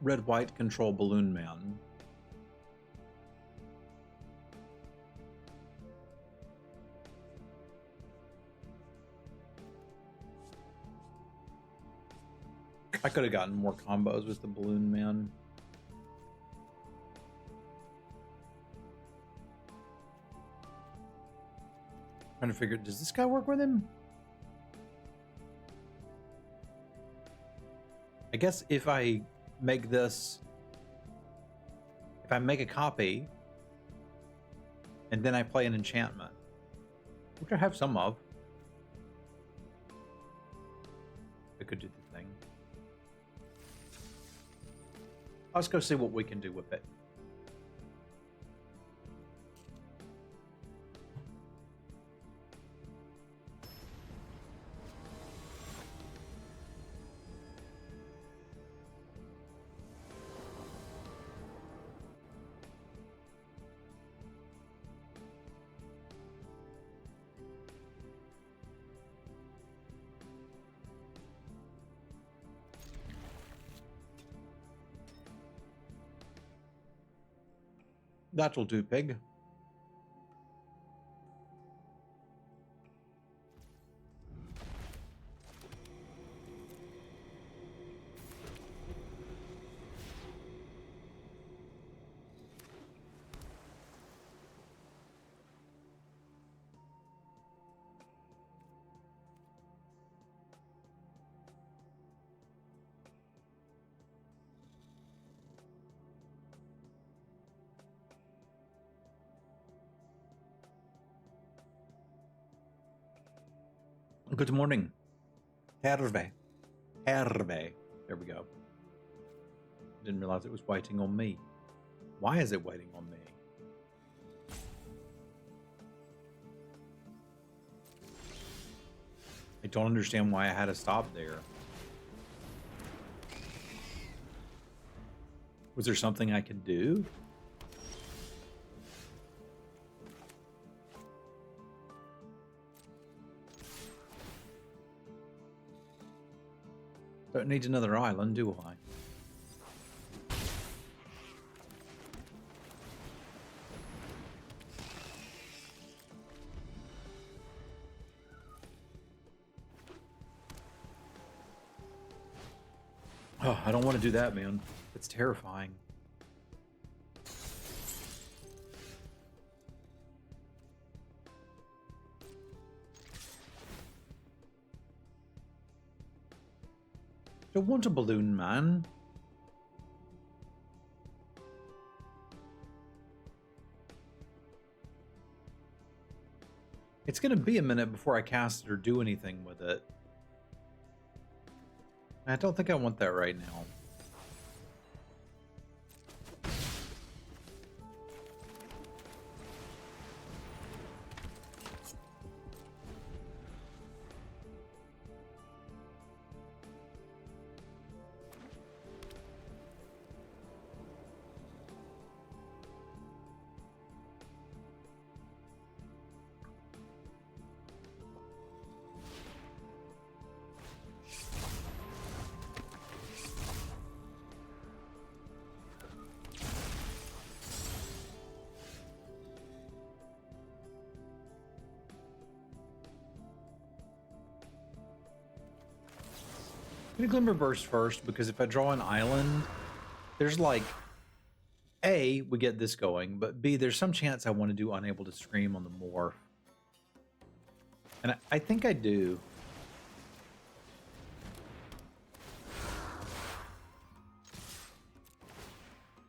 red-white control Balloon Man. I could have gotten more combos with the Balloon Man. Trying to figure, does this guy work with him? I guess if I make this, if I make a copy and then I play an enchantment, which I have some of, I could do the thing. Let's go see what we can do with it. That'll do, pig. Good morning. Herve. Herve. There we go. Didn't realize it was waiting on me. Why is it waiting on me? I don't understand why I had to stop there. Was there something I could do? Don't need another island, do I? Oh, I don't want to do that, man. It's terrifying. Don't want a balloon man. It's gonna be a minute before I cast it or do anything with it. I don't think I want that right now. I'm gonna Glimmer Burst first, because if I draw an island, there's like, A, we get this going, but B, there's some chance I want to do Unable to Scream on the morph. And I think I do.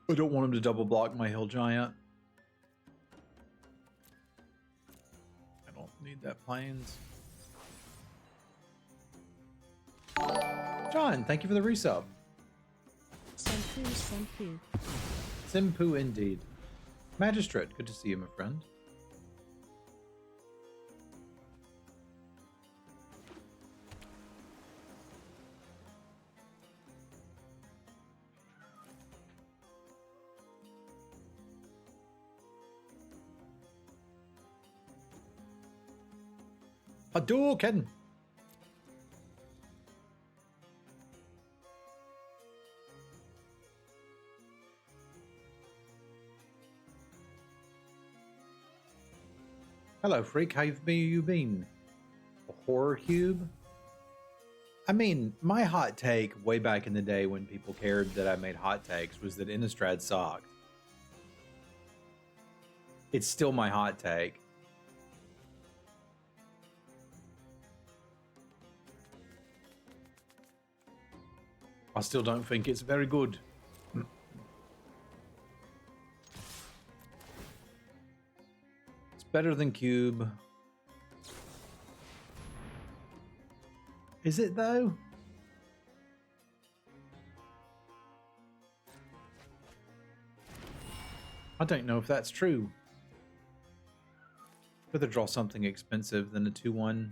I don't want him to double block my Hill Giant. I don't need that Plains. John, thank you for the resub. Senpu. Senpu indeed. Magistrate, good to see you, my friend. Hadouken! Hello, freak. How have you been? A horror cube? I mean, my hot take way back in the day when people cared that I made hot takes was that Innistrad sucked. It's still my hot take. I still don't think it's very good. It's better than Cube. Is it though? I don't know if that's true. Rather draw something expensive than a 2/1.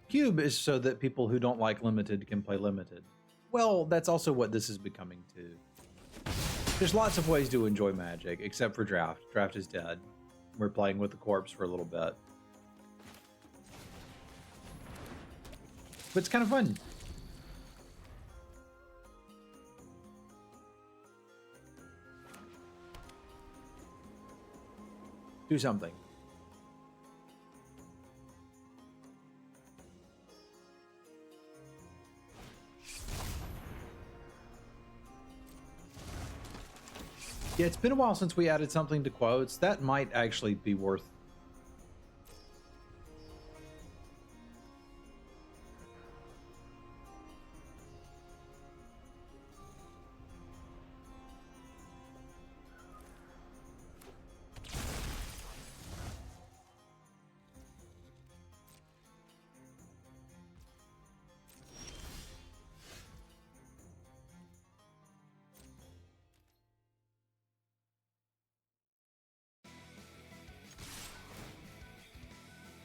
Cube is so that people who don't like limited can play limited. Well, that's also what this is becoming too. There's lots of ways to enjoy Magic, except for Draft. Draft is dead. We're playing with the corpse for a little bit. But it's kind of fun. Do something. Yeah, it's been a while since we added something to quotes. That might actually be worth.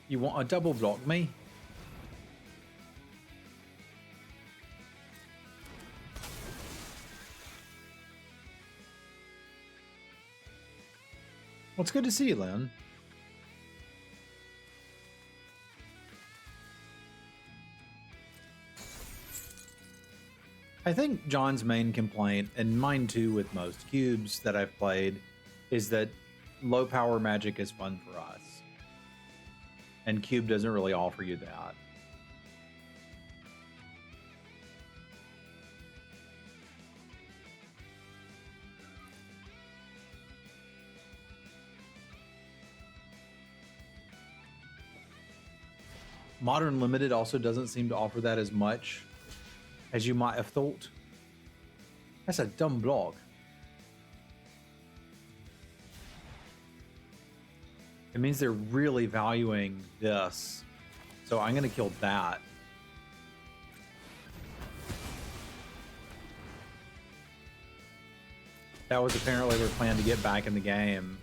You want a double block me? Well, it's good to see you, Lynn. I think John's main complaint, and mine too with most cubes that I've played, is that low power Magic is fun for us. And Cube doesn't really offer you that. Modern Limited also doesn't seem to offer that as much as you might have thought. That's a dumb block. It means they're really valuing this. So I'm going to kill that. That was apparently their plan to get back in the game.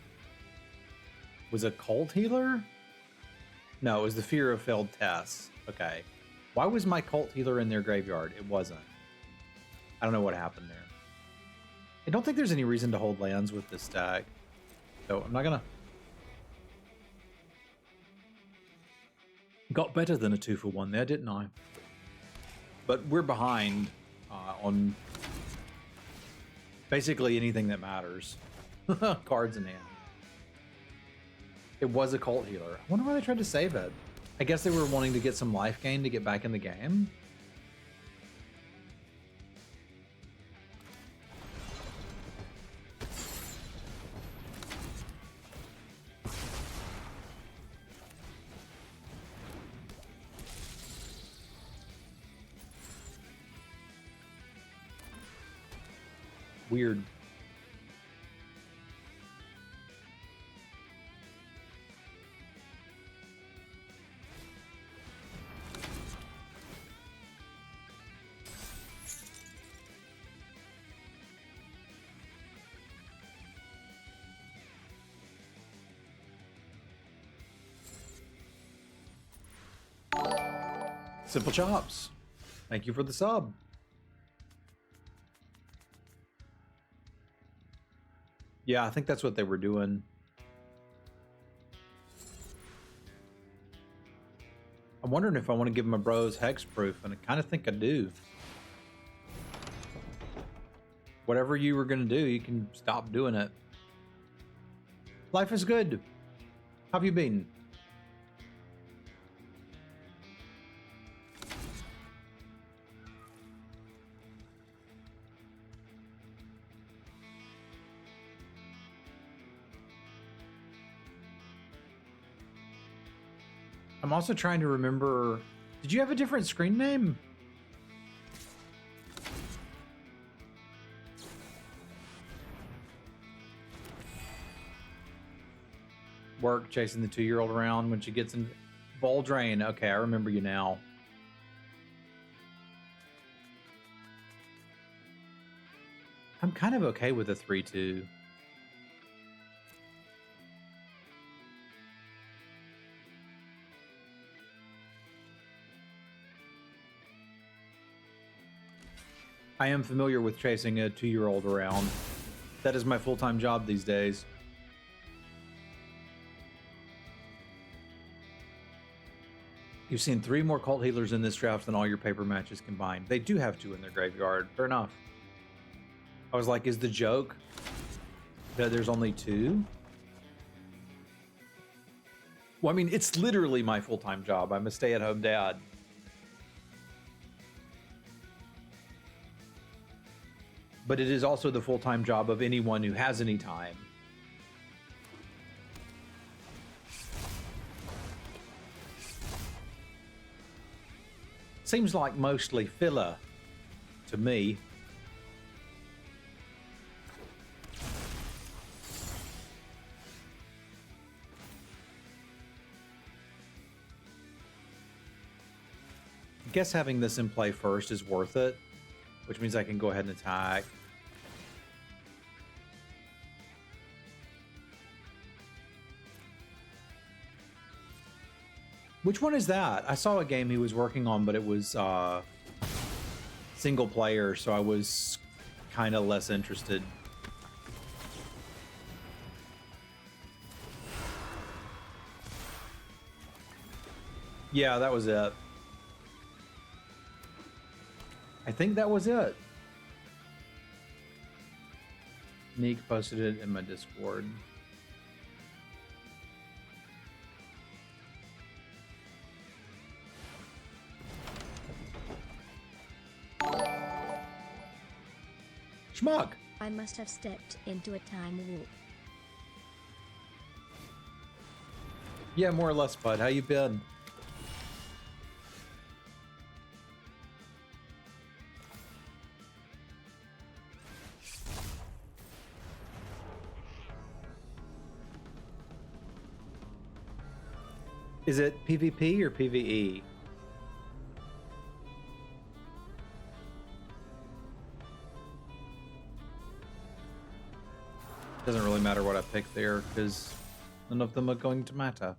Was a Cult Healer? No, it was the Fear of Failed Tests. Okay. Why was my Cult Healer in their graveyard? It wasn't. I don't know what happened there. I don't think there's any reason to hold lands with this stack. So I'm not going to... Got better than a 2-for-1 there, didn't I? But we're behind on basically anything that matters. Cards in hand. It was a Cult Healer. I wonder why they tried to save it. I guess they were wanting to get some life gain to get back in the game. Weird. Simple Chops. Thank you for the sub. Yeah, I think that's what they were doing. I'm wondering if I want to give my bros hexproof, and I kind of think I do. Whatever you were going to do, you can stop doing it. Life is good. How have you been? I'm also trying to remember. Did you have a different screen name? Work chasing the 2-year-old around when she gets in ball drain. Okay, I remember you now. I'm kind of okay with a 3-2. I am familiar with chasing a 2-year-old around. That is my full-time job these days. You've seen 3 more cult healers in this draft than all your paper matches combined. They do have 2 in their graveyard. Fair enough. I was like, is the joke that there's only 2? Well, I mean, it's literally my full-time job. I'm a stay-at-home dad. But it is also the full-time job of anyone who has any time. Seems like mostly filler to me. I guess having this in play first is worth it, which means I can go ahead and attack. Which one is that? I saw a game he was working on, but it was single player, so I was kind of less interested. Yeah, that was it. I think that was it. Neek posted it in my Discord. Schmuck! I must have stepped into a time warp. Yeah, more or less, bud. How you been? Is it PvP or PvE? Doesn't really matter what I pick there, because none of them are going to matter.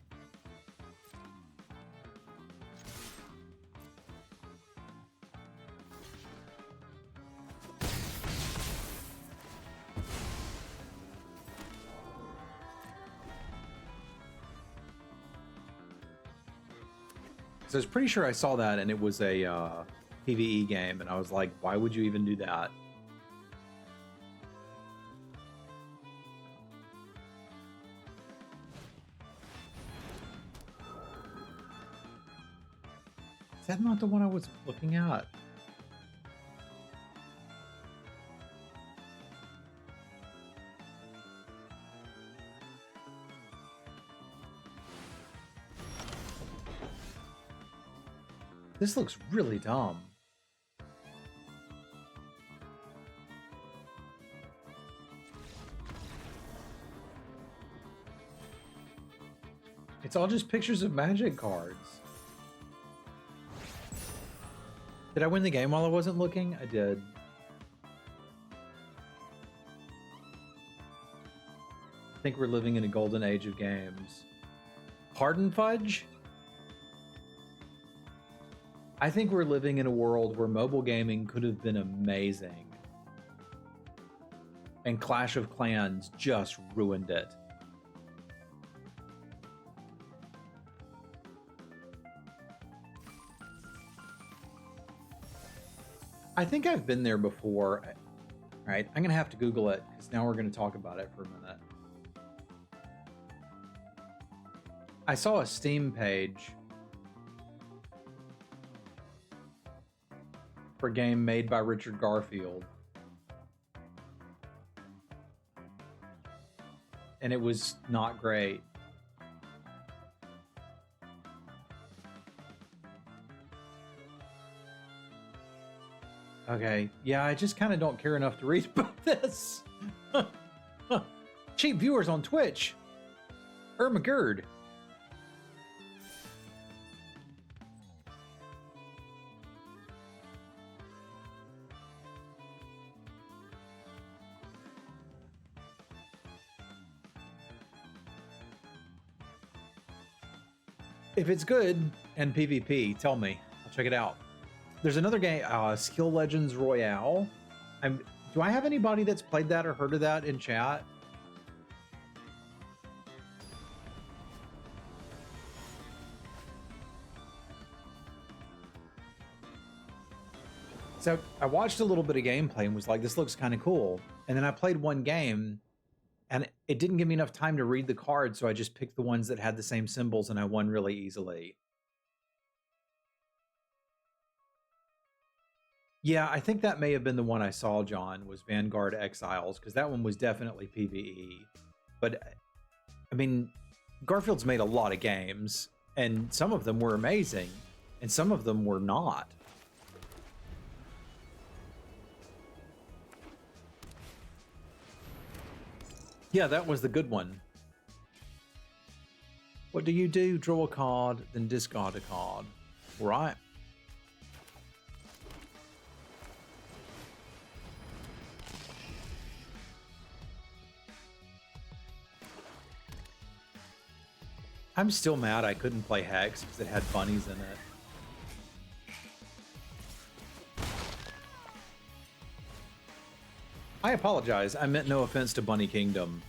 So I was pretty sure I saw that and it was a PvE game, and I was like, why would you even do that? Is that not the one I was looking at? This looks really dumb. It's all just pictures of Magic cards. Did I win the game while I wasn't looking? I did. I think we're living in a golden age of games. Pardon, Fudge? I think we're living in a world where mobile gaming could have been amazing. And Clash of Clans just ruined it. I think I've been there before. All right, I'm gonna have to Google it because now we're gonna talk about it for a minute. I saw a Steam page for a game made by Richard Garfield. And it was not great. Okay, yeah, I just kind of don't care enough to read about this. Cheap viewers on Twitch. Ermagerd. If it's good and PvP, tell me. I'll check it out. There's another game, Skill Legends Royale. Do I have anybody that's played that or heard of that in chat? So I watched a little bit of gameplay and was like, this looks kind of cool. And then I played one game and it didn't give me enough time to read the cards, so I just picked the ones that had the same symbols and I won really easily. Yeah, I think that may have been the one I saw, John, was Vanguard Exiles, because that one was definitely PvE. But, I mean, Garfield's made a lot of games, and some of them were amazing, and some of them were not. Yeah, that was the good one. What do you do? Draw a card, then discard a card. Right. I'm still mad I couldn't play Hex because it had bunnies in it. I apologize. I meant no offense to Bunny Kingdom.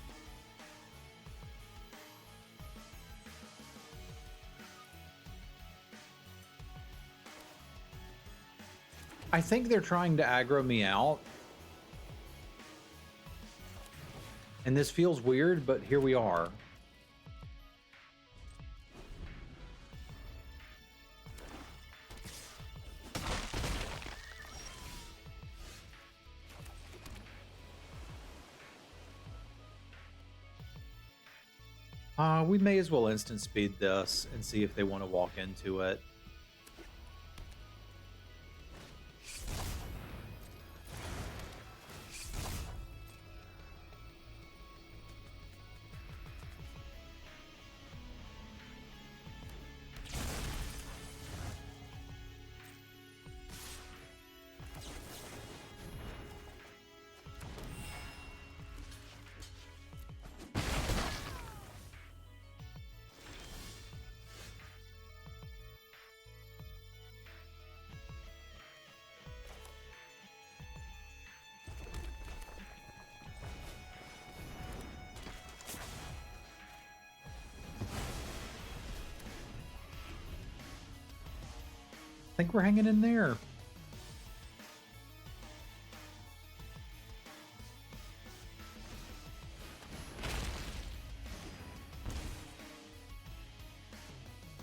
I think they're trying to aggro me out. And this feels weird, but here we are. We may as well instant speed this and see if they want to walk into it. I think we're hanging in there.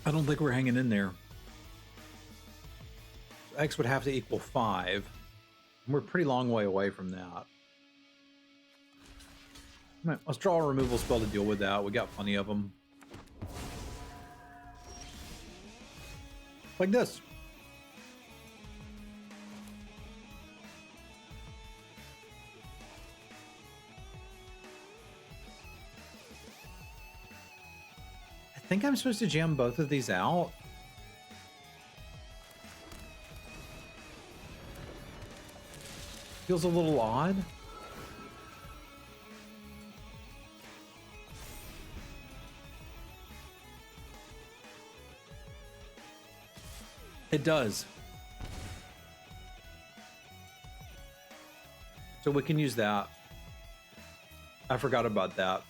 I don't think we're hanging in there. X would have to equal 5. We're a pretty long way away from that. All right, let's draw a removal spell to deal with that. We got plenty of them. Like this. I think I'm supposed to jam both of these out. Feels a little odd. It does. So we can use that. I forgot about that.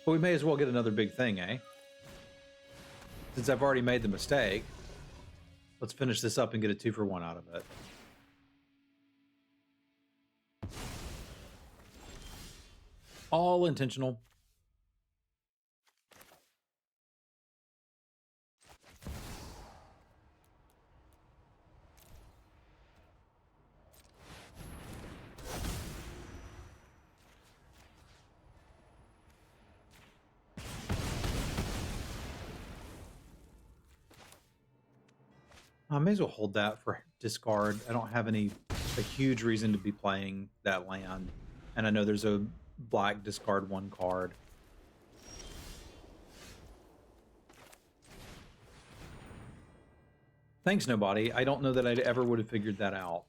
But we may as well get another big thing, eh? Since I've already made the mistake. Let's finish this up and get a 2-for-1 out of it. All intentional. I may as well hold that for discard. I don't have a huge reason to be playing that land. And I know there's a black discard 1 card. Thanks, nobody. I don't know that I ever would have figured that out.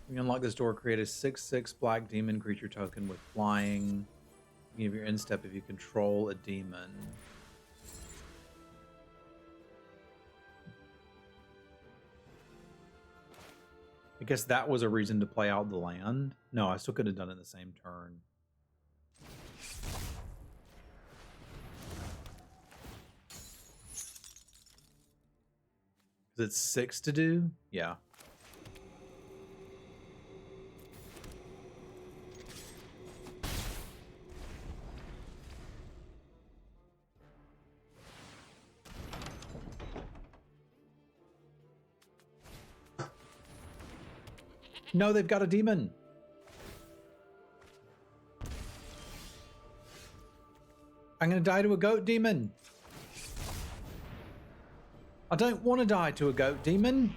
When you unlock this door, create a 6/6 black demon creature token with flying. You give your end step if you control a demon. I guess that was a reason to play out the land. No, I still could have done it in the same turn. Is it 6 to do? Yeah. No, they've got a demon. I'm going to die to a goat demon. I don't want to die to a goat demon.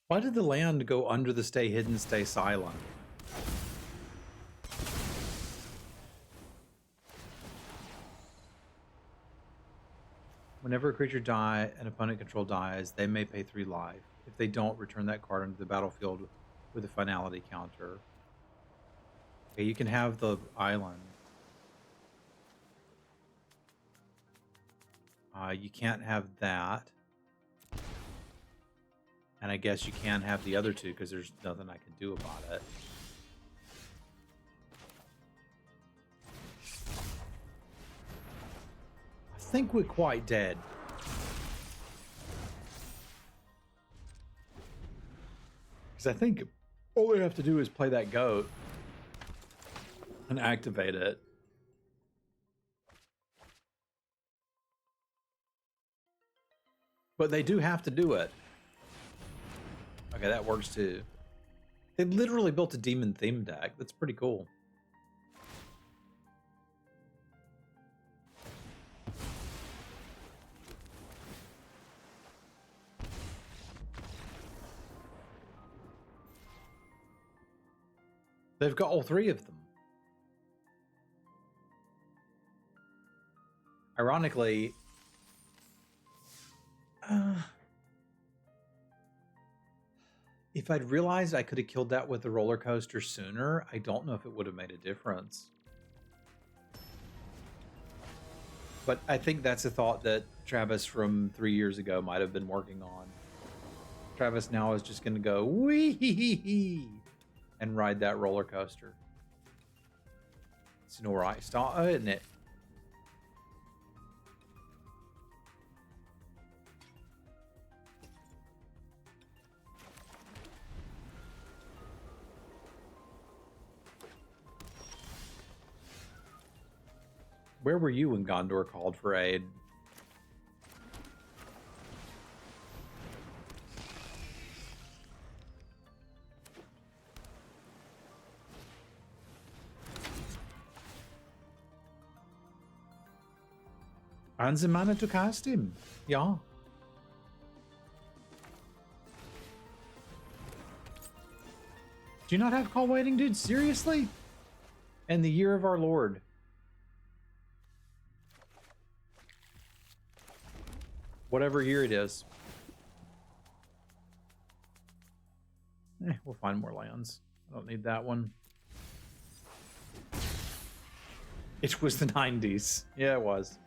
Why did the land go under the stay hidden, stay silent? Whenever a creature an opponent control dies, they may pay 3 life. If they don't, return that card into the battlefield with a finality counter. Okay, you can have the island. You can't have that. And I guess you can't have the other 2 because there's nothing I can do about it. I think we're quite dead. Because I think all we have to do is play that goat and activate it. But they do have to do it. Okay, that works too. They literally built a demon theme deck. That's pretty cool. They've got all 3 of them. Ironically, if I'd realized I could have killed that with the roller coaster sooner, I don't know if it would have made a difference. But I think that's a thought that Travis from 3 years ago might have been working on. Travis now is just going to go wee and ride that roller coaster. It's an alright start, isn't it? Where were you when Gondor called for aid? And the mana to cast him. Yeah. Do you not have call waiting, dude? Seriously? And the year of our Lord. Whatever year it is. We'll find more lands. I don't need that one. It was the 90s. Yeah, it was.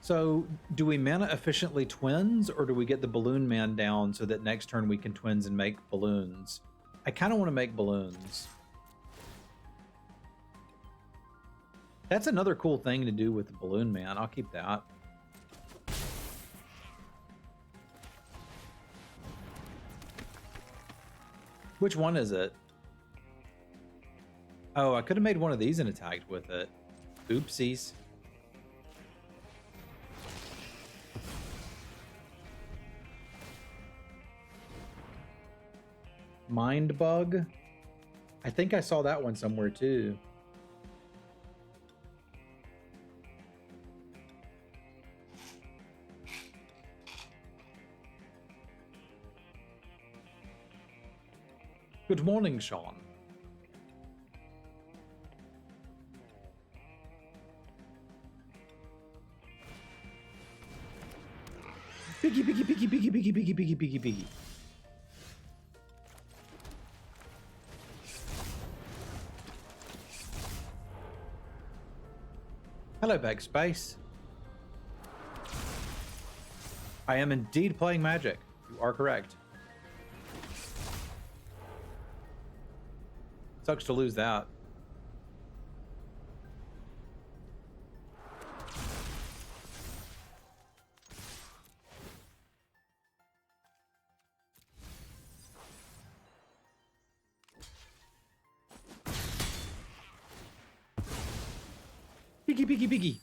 So, do we mana efficiently twins, or do we get the balloon man down so that next turn we can twins and make balloons? I kind of want to make balloons. That's another cool thing to do with the balloon man. I'll keep that. Which one is it? Oh, I could have made one of these and attacked with it. Oopsies. Mind bug? I think I saw that one somewhere too. Good morning, Sean. Piggy, piggy, piggy, piggy, piggy, piggy, piggy, piggy, piggy. Hello, Backspace. I am indeed playing Magic. You are correct. Sucks to lose that. Piggy, piggy, piggy.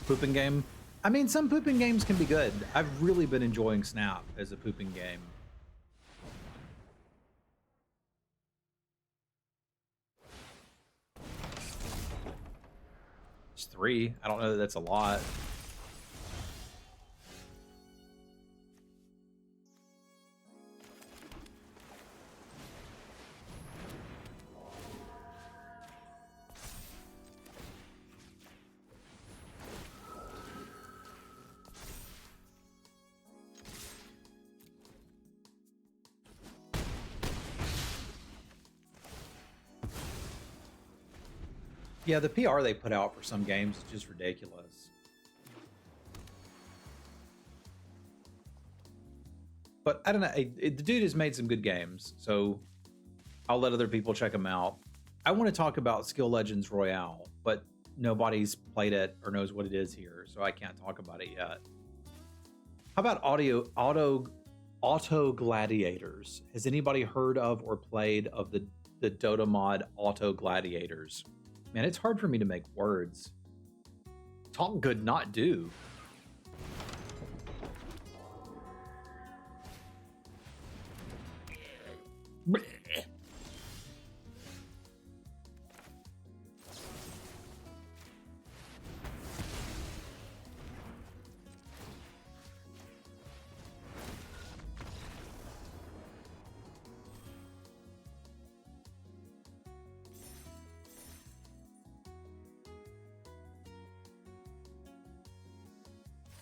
Pooping game. I mean, some pooping games can be good. I've really been enjoying Snap as a pooping game. It's 3. I don't know that that's a lot. Yeah, the PR they put out for some games is just ridiculous. But I don't know. The dude has made some good games, so I'll let other people check them out. I want to talk about Skill Legends Royale, but nobody's played it or knows what it is here, so I can't talk about it yet. How about Auto Gladiators? Has anybody heard of or played of the Dota mod Auto Gladiators? Man, it's hard for me to make words. Talk good, not do.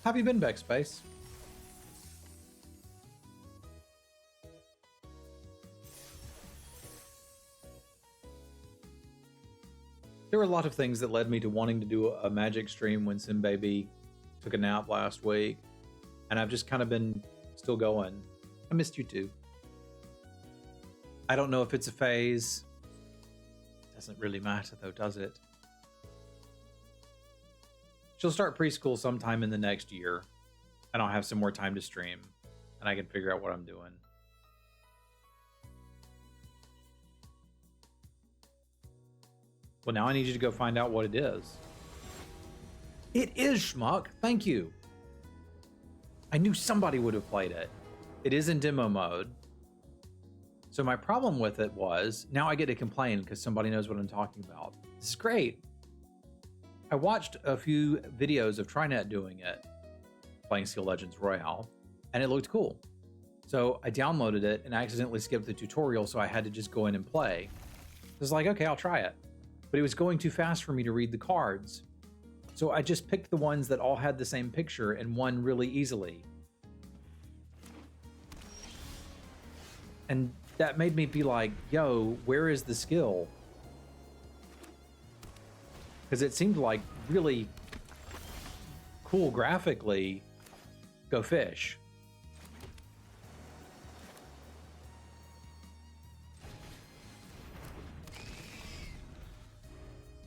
How have you been, Backspace? There were a lot of things that led me to wanting to do a Magic stream when Simbaby took a nap last week, and I've just kind of been still going. I missed you too. I don't know if it's a phase. Doesn't really matter though, does it? She'll start preschool sometime in the next year, and I'll have some more time to stream, and I can figure out what I'm doing. Well, now I need you to go find out what it is. It is Schmuck. Thank you. I knew somebody would have played it. It is in demo mode. So my problem with it was, now I get to complain because somebody knows what I'm talking about. This is great. I watched a few videos of Trinet doing it, playing Steel Legends Royale, and it looked cool. So I downloaded it and accidentally skipped the tutorial, so I had to just go in and play. I was like, okay, I'll try it. But it was going too fast for me to read the cards. So I just picked the ones that all had the same picture and won really easily. And that made me be like, yo, where is the skill? Because it seemed like really cool graphically. Go fish.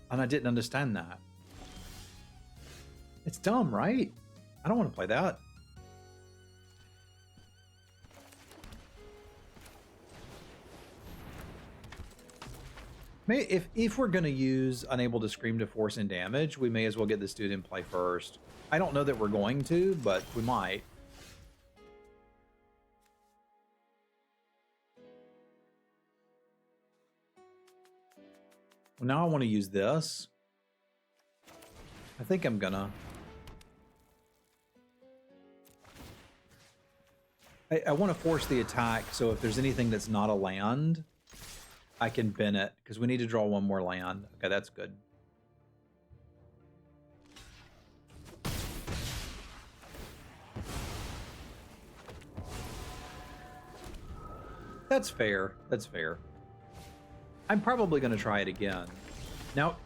And I didn't understand that. It's dumb, right? I don't want to play that. If we're going to use Unable to Scream to force in damage, we may as well get this dude in play first. I don't know that we're going to, but we might. Well, now I want to use this. I think I'm gonna. I want to force the attack, so if there's anything that's not a land, I can bin it, because we need to draw one more land. Okay, that's good. That's fair. That's fair. I'm probably going to try it again. Now,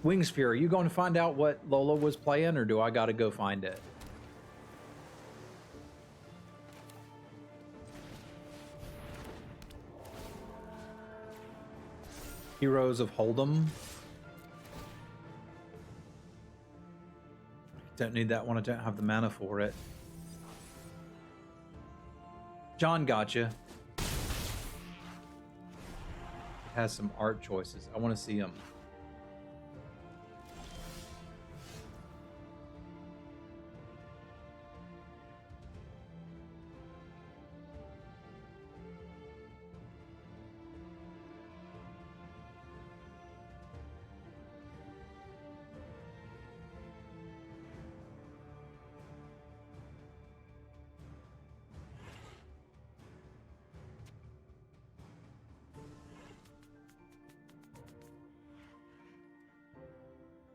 Wingsphere, are you going to find out what Lola was playing, or do I got to go find it? Heroes of Hold'em. Don't need that one. I don't have the mana for it. John gotcha. Has some art choices. I want to see them.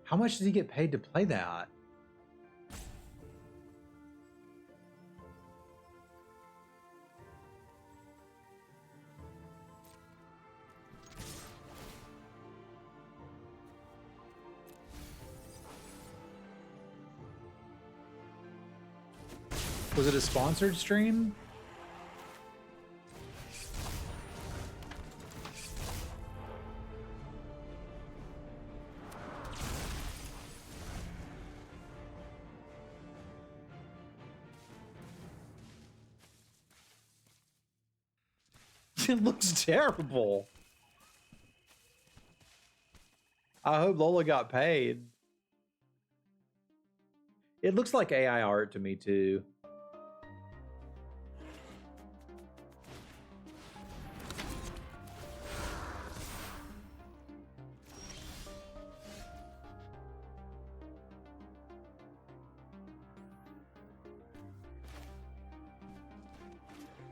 How much does he get paid to play that? Was it a sponsored stream? It looks terrible. I hope Lola got paid. It looks like AI art to me too.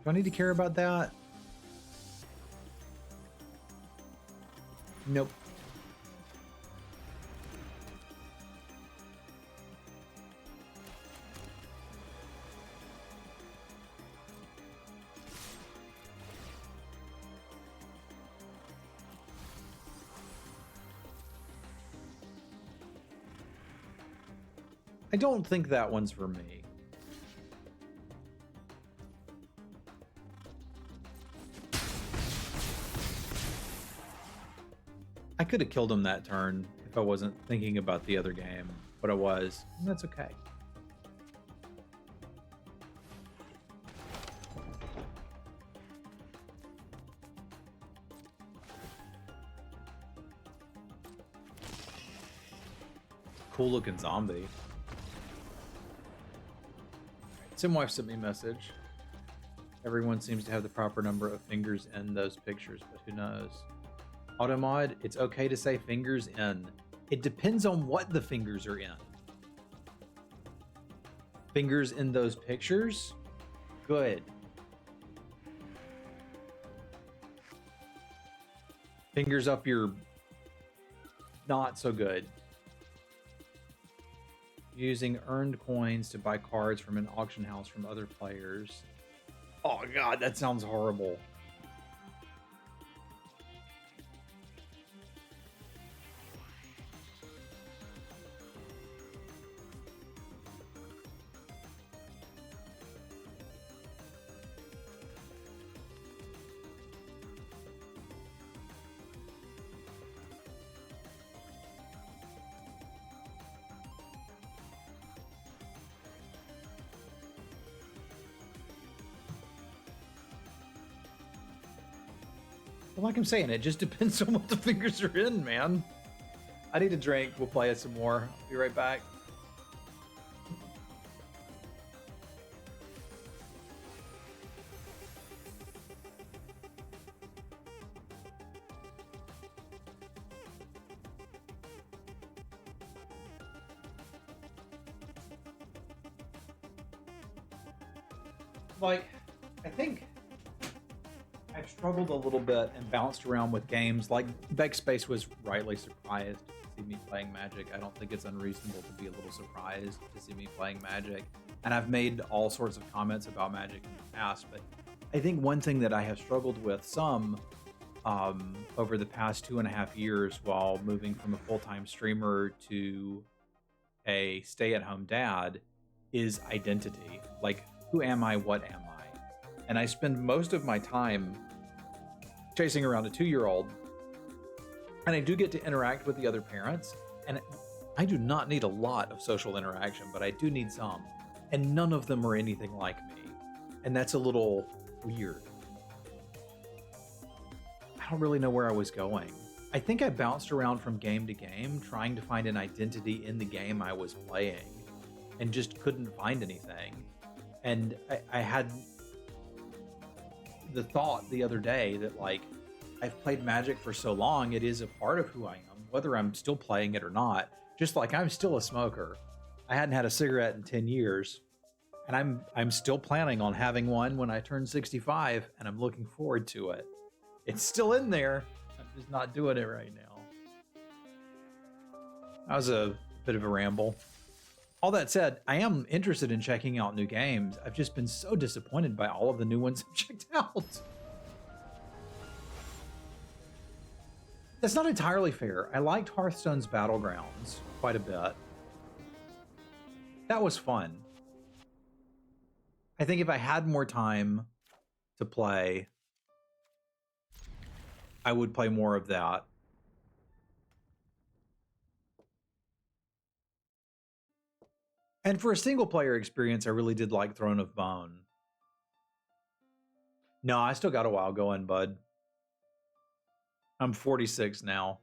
Do I need to care about that? Nope. I don't think that one's for me. I could have killed him that turn if I wasn't thinking about the other game, but I was. And that's okay. Cool looking zombie. Simwife sent me a message. Everyone seems to have the proper number of fingers in those pictures, but who knows? Automod, it's okay to say fingers in. It depends on what the fingers are in. Fingers in those pictures? Good. Fingers up your... not so good. Using earned coins to buy cards from an auction house from other players. Oh god, that sounds horrible. Like I'm saying, it just depends on what the fingers are in, man. I need a drink. We'll play it some more. I'll be right back. Like, I think I've struggled a little bit and bounced around with games. Like, Backspace was rightly surprised to see me playing Magic. I don't think it's unreasonable to be a little surprised to see me playing Magic. And I've made all sorts of comments about Magic in the past, but I think one thing that I have struggled with some over the past 2.5 years while moving from a full-time streamer to a stay-at-home dad is identity. Like, who am I? What am I? And I spend most of my time chasing around a 2-year-old, and I do get to interact with the other parents, and I do not need a lot of social interaction, but I do need some, and none of them are anything like me, and that's a little weird. I don't really know where I was going. I think I bounced around from game to game trying to find an identity in the game I was playing and just couldn't find anything. And I had the thought the other day that, like, I've played Magic for so long, it is a part of who I am, whether I'm still playing it or not. Just like I'm still a smoker. I hadn't had a cigarette in 10 years, and I'm still planning on having one when I turn 65, and I'm looking forward to it. It's still in there. I'm just not doing it right now. That was a bit of a ramble. All that said, I am interested in checking out new games. I've just been so disappointed by all of the new ones I've checked out. That's not entirely fair. I liked Hearthstone's Battlegrounds quite a bit. That was fun. I think if I had more time to play, I would play more of that. And for a single player experience, I really did like Throne of Bone. No, I still got a while going, bud. I'm 46 now.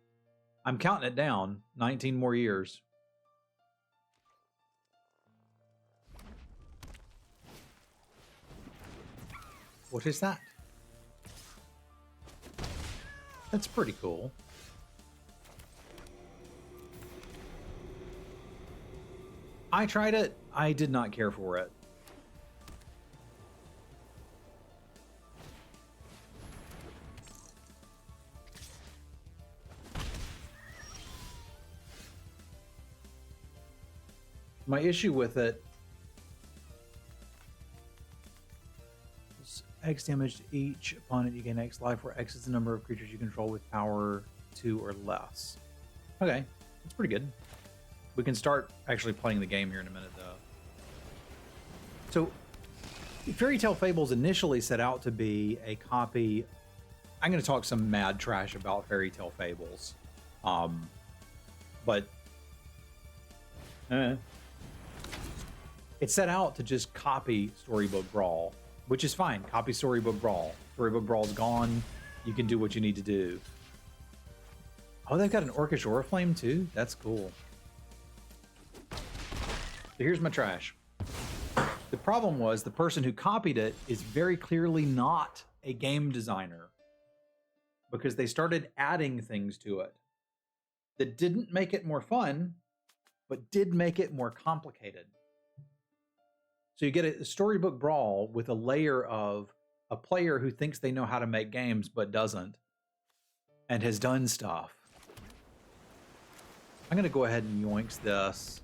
I'm counting it down. 19 more years. What is that? That's pretty cool. I tried it. I did not care for it. My issue with it is X damage to each opponent. You gain X life, where X is the number of creatures you control with power 2 or less. Okay, that's pretty good. We can start actually playing the game here in a minute, though. So, Fairy Tale Fables initially set out to be a copy. I'm going to talk some mad trash about Fairy Tale Fables. But it set out to just copy Storybook Brawl, which is fine. Copy Storybook Brawl. Storybook Brawl's gone. You can do what you need to do. Oh, they've got an Orcish Oriflame too? That's cool. So here's my trash. The problem was the person who copied it is very clearly not a game designer, because they started adding things to it that didn't make it more fun, but did make it more complicated. So you get a storybook brawl with a layer of a player who thinks they know how to make games but doesn't, and has done stuff. I'm going to go ahead and yoinks this,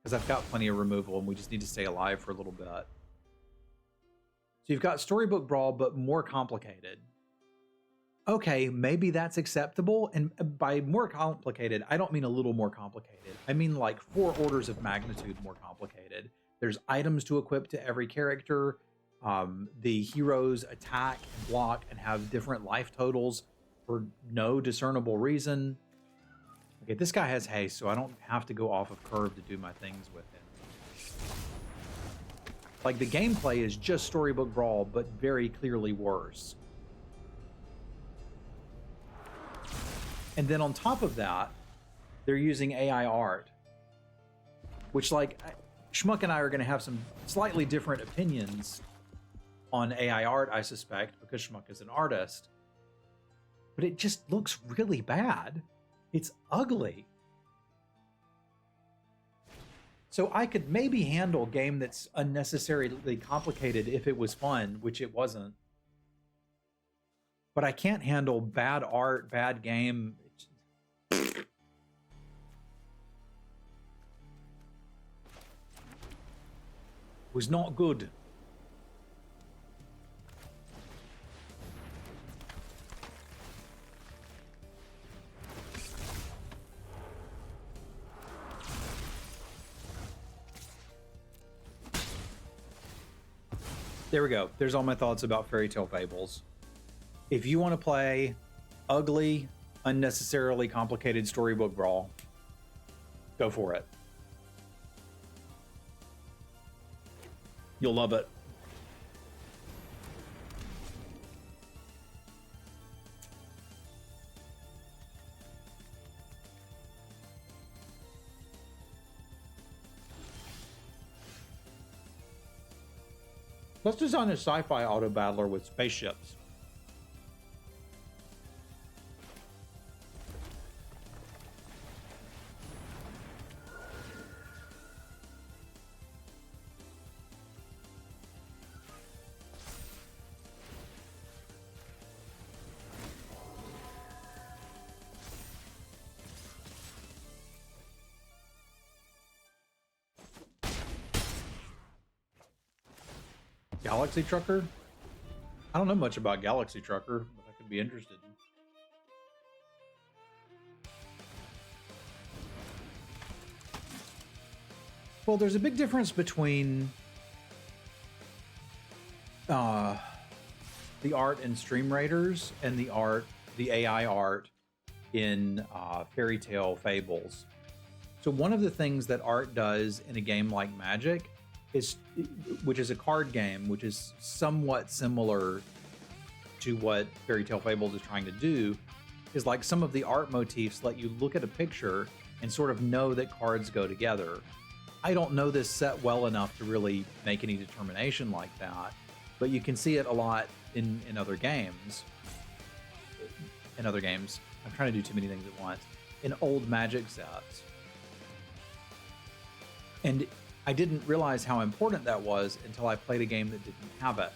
because I've got plenty of removal and we just need to stay alive for a little bit. So you've got storybook brawl, but more complicated. Okay, maybe that's acceptable. And by more complicated, I don't mean a little more complicated. I mean like 4 orders of magnitude more complicated. There's items to equip to every character. The heroes attack and block and have different life totals for no discernible reason. Okay, this guy has haste, so I don't have to go off of curve to do my things with him. Like, the gameplay is just storybook brawl, but very clearly worse. And then on top of that, they're using AI art, which, like, Schmuck and I are going to have some slightly different opinions on AI art, I suspect, because Schmuck is an artist. But it just looks really bad. It's ugly. So I could maybe handle a game that's unnecessarily complicated if it was fun, which it wasn't. But I can't handle bad art, bad game. Was not good. There we go. There's all my thoughts about Fairy Tale Fables. If you want to play ugly, unnecessarily complicated storybook brawl, go for it. You'll love it. Let's design a sci-fi auto battler with spaceships. Galaxy Trucker? I don't know much about Galaxy Trucker, but I could be interested. Well, there's a big difference between the art in Stream Raiders and the AI art in Fairy Tale Fables. So one of the things that art does in a game like Magic which is a card game, which is somewhat similar to what Fairy Tale Fables is trying to do, is like some of the art motifs let you look at a picture and sort of know that cards go together. I don't know this set well enough to really make any determination like that, but you can see it a lot in other games. I'm trying to do too many things at once. In old Magic sets. And I didn't realize how important that was until I played a game that didn't have it.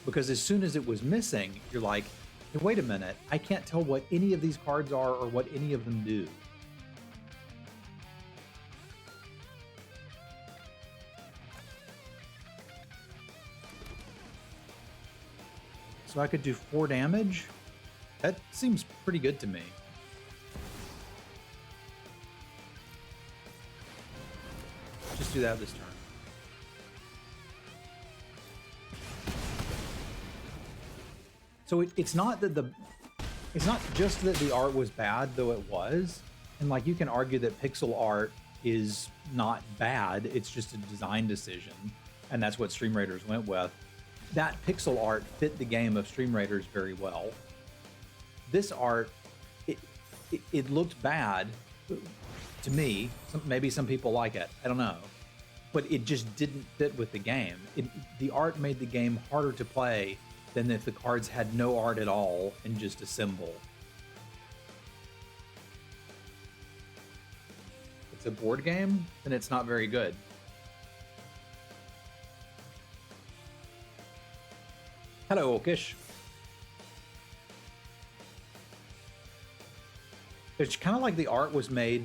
Because as soon as it was missing, you're like, hey, wait a minute, I can't tell what any of these cards are or what any of them do. So I could do 4 damage? That seems pretty good to me. Just do that this turn. So it's not just that the art was bad, though it was. And like, you can argue that pixel art is not bad, it's just a design decision. And that's what Stream Raiders went with. That pixel art fit the game of Stream Raiders very well. This art, it looked bad, to me. Maybe some people like it. I don't know. But it just didn't fit with the game. The art made the game harder to play than if the cards had no art at all and just a symbol. It's a board game, then it's not very good. Hello, Okish. It's kind of like the art was made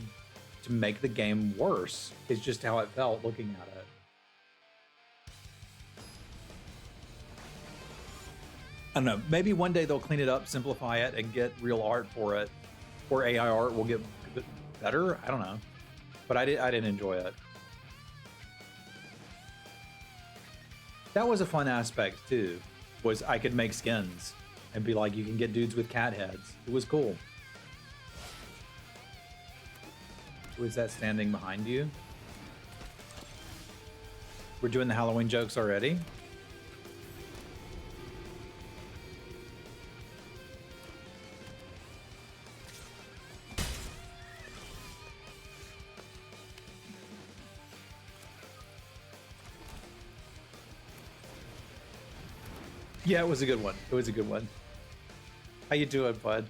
to make the game worse. It's just how it felt looking at it. I don't know. Maybe one day they'll clean it up, simplify it, and get real art for it, or AI art will get better. I don't know, but I didn't enjoy it. That was a fun aspect too. Was I could make skins and be like, you can get dudes with cat heads. It was cool. Who is that standing behind you? We're doing the Halloween jokes already? Yeah, it was a good one. It was a good one. How you doing, bud?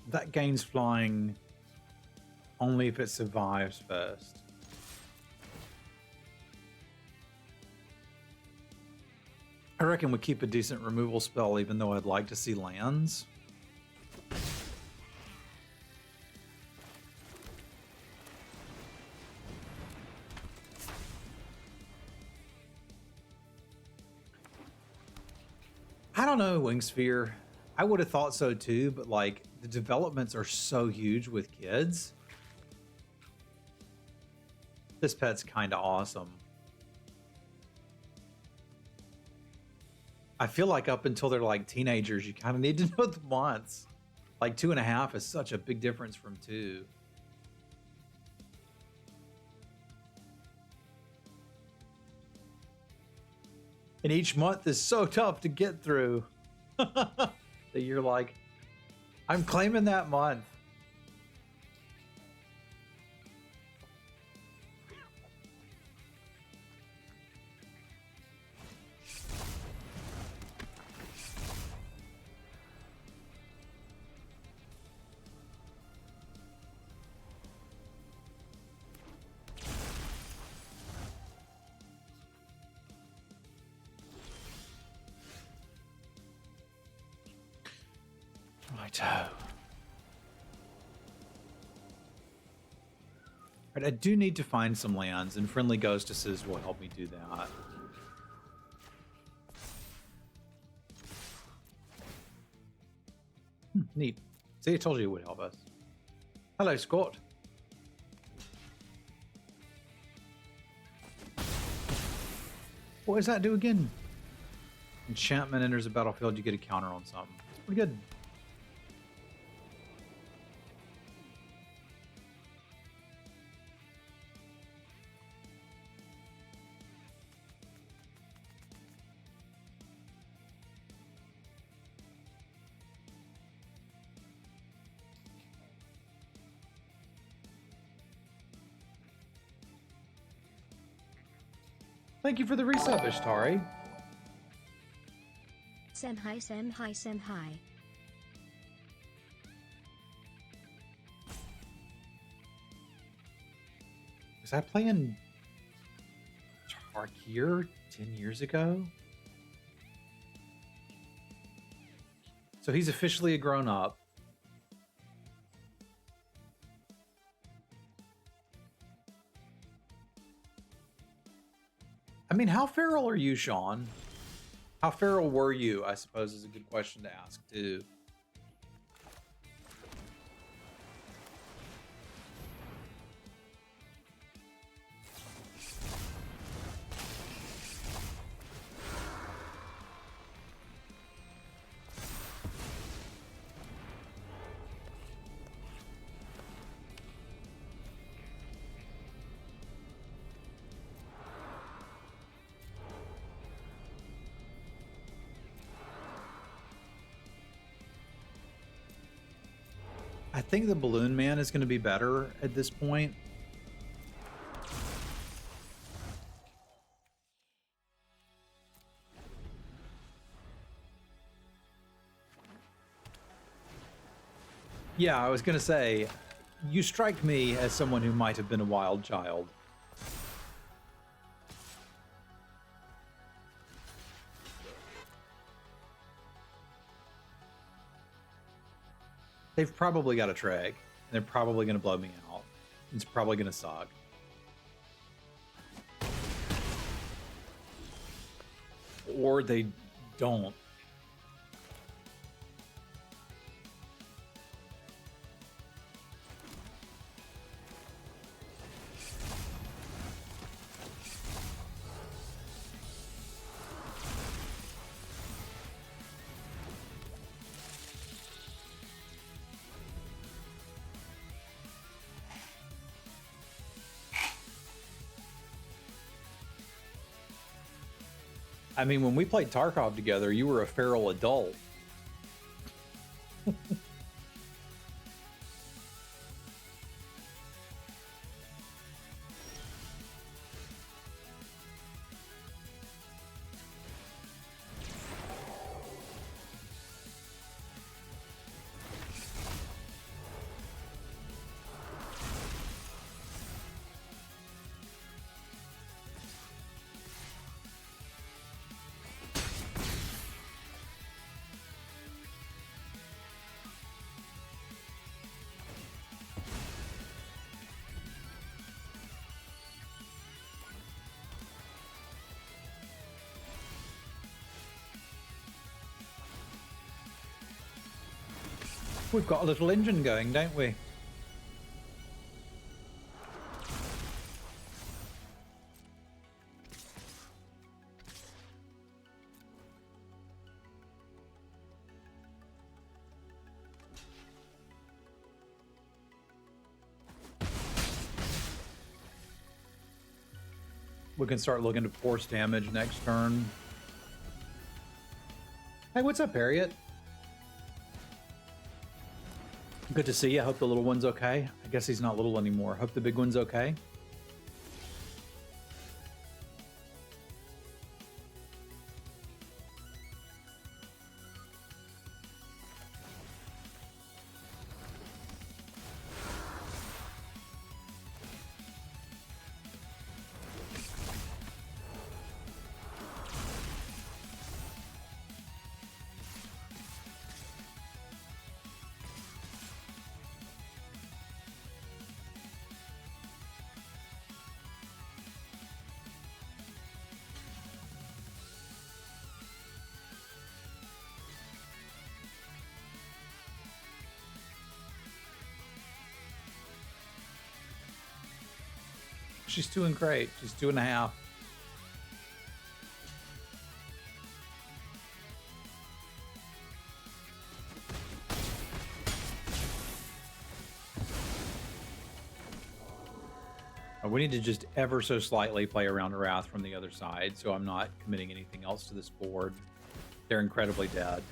That gains flying only if it survives first. I reckon we keep a decent removal spell, even though I'd like to see lands. I don't know, Wingsphere. I would have thought so too, but like the developments are so huge with kids. This pet's kind of awesome. I feel like up until they're like teenagers, you kind of need to know the months. Like 2.5 is such a big difference from 2. And each month is so tough to get through that you're like, I'm claiming that month. Right, I do need to find some lands, and Friendly Ghostesses will help me do that. Neat. See, I told you it would help us. Hello, Scott. What does that do again? Enchantment enters the battlefield, you get a counter on something. It's pretty good. Thank you for the resub, Ishtari. Sem hi, sem hi, sem hi. Was I playing Tarkir 10 years ago? So he's officially a grown-up. I mean, how feral are you, Sean? How feral were you, I suppose, is a good question to ask, too. I think the Balloon Man is going to be better at this point. Yeah, I was going to say, you strike me as someone who might have been a wild child. They've probably got a Treg, and they're probably going to blow me out. It's probably going to suck. Or they don't. I mean, when we played Tarkov together, you were a feral adult. We've got a little engine going, don't we? We can start looking to force damage next turn. Hey, what's up, Harriet? Good to see you. I hope the little one's okay. I guess he's not little anymore. Hope the big one's okay. She's doing great. She's 2.5. We need to just ever so slightly play around Wrath from the other side, so I'm not committing anything else to this board. They're incredibly dead.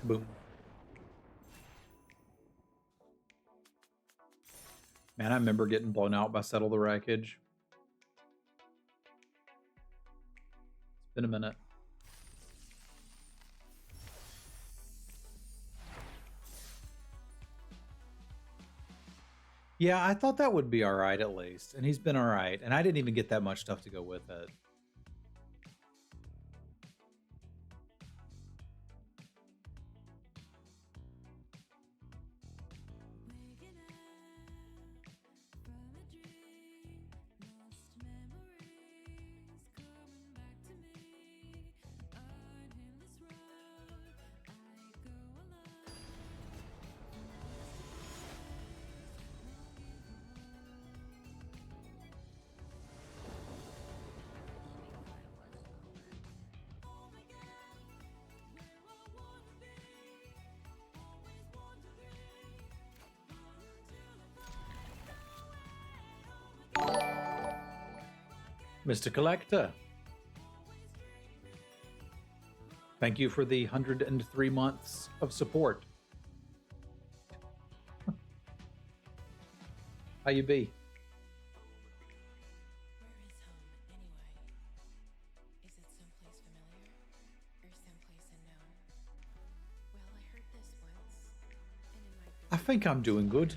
Boom. Man, I remember getting blown out by Settle the Wreckage. It's been a minute. Yeah, I thought that would be all right at least. And he's been all right. And I didn't even get that much stuff to go with it. Mr. Collector. Thank you for the 103 months of support. How you be? I think I'm doing good.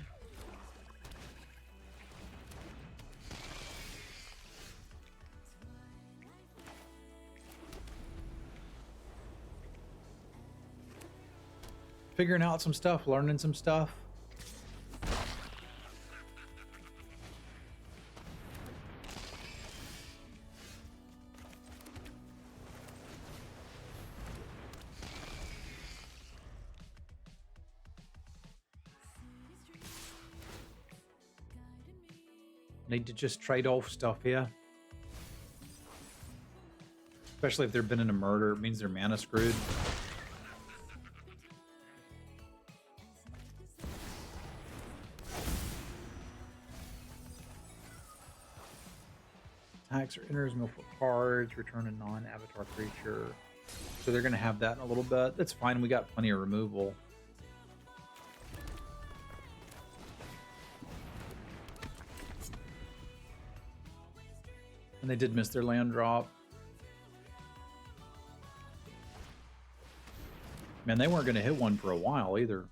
Figuring out some stuff, learning some stuff. Need to just trade off stuff here. Especially if they've been in a murder, it means they're mana screwed. Attacks or enters multiple cards, return a non-avatar creature. So they're going to have that in a little bit. That's fine, we got plenty of removal. And they did miss their land drop. Man, they weren't going to hit one for a while either.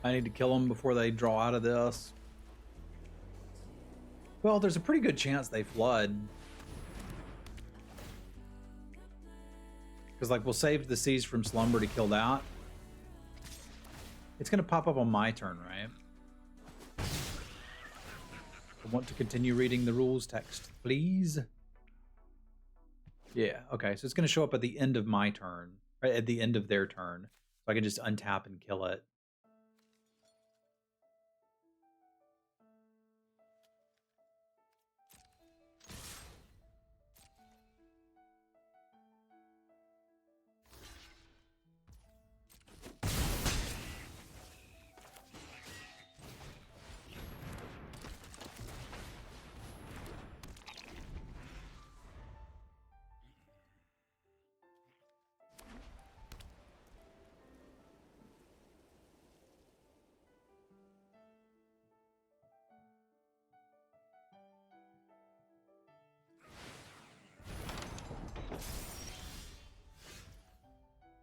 I need to kill them before they draw out of this. Well, there's a pretty good chance they flood. Because, like, we'll save the Seas from Slumber to kill that. It's going to pop up on my turn, right? I want to continue reading the rules text, please. Yeah, okay. So it's going to show up at the end of my turn. Right, at the end of their turn. So I can just untap and kill it.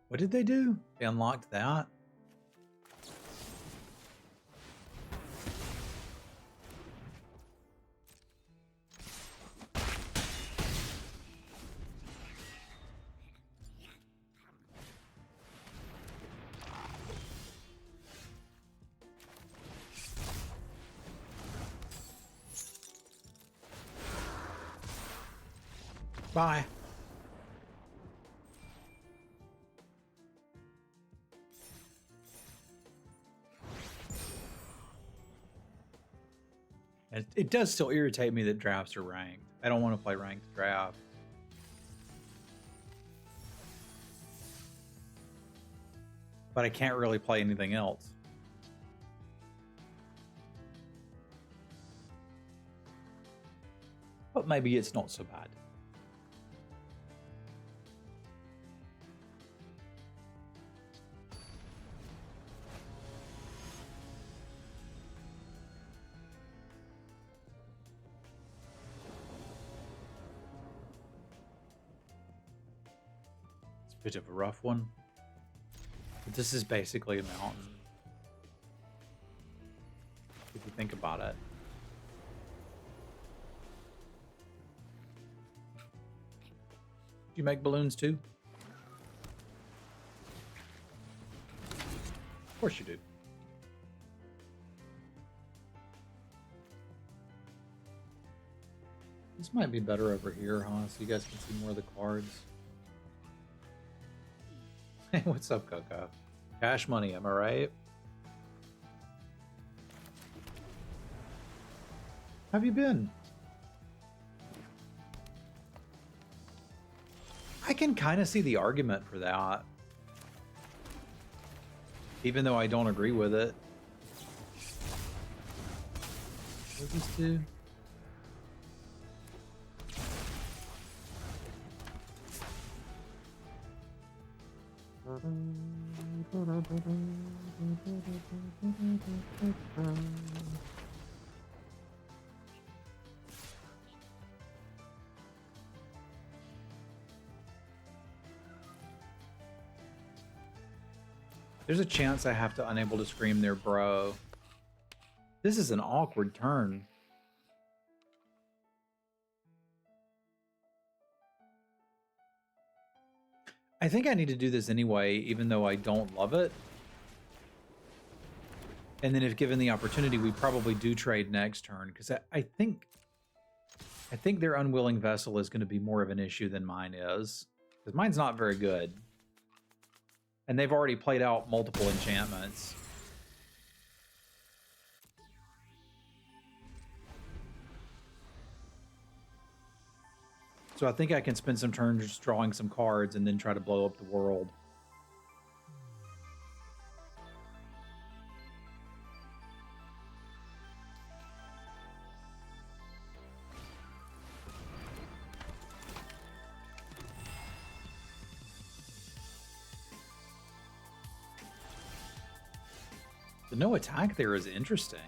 What did they do? They unlocked that? Bye. It does still irritate me that drafts are ranked. I don't want to play ranked draft. But I can't really play anything else. But maybe it's not so bad. Bit of a rough one. But this is basically a mountain. If you think about it. You make balloons too? Of course you do. This might be better over here, huh? So you guys can see more of the cards. Hey, what's up, Coco? Cash money, am I right? How have you been? I can kind of see the argument for that. Even though I don't agree with it. What does this do? There's a chance I have to unable to scream there, bro. This is an awkward turn. I think I need to do this anyway, even though I don't love it. And then if given the opportunity, we probably do trade next turn, because I think their unwilling vessel is going to be more of an issue than mine is. Because mine's not very good. And they've already played out multiple enchantments. So I think I can spend some turns just drawing some cards and then try to blow up the world. The no attack there is interesting.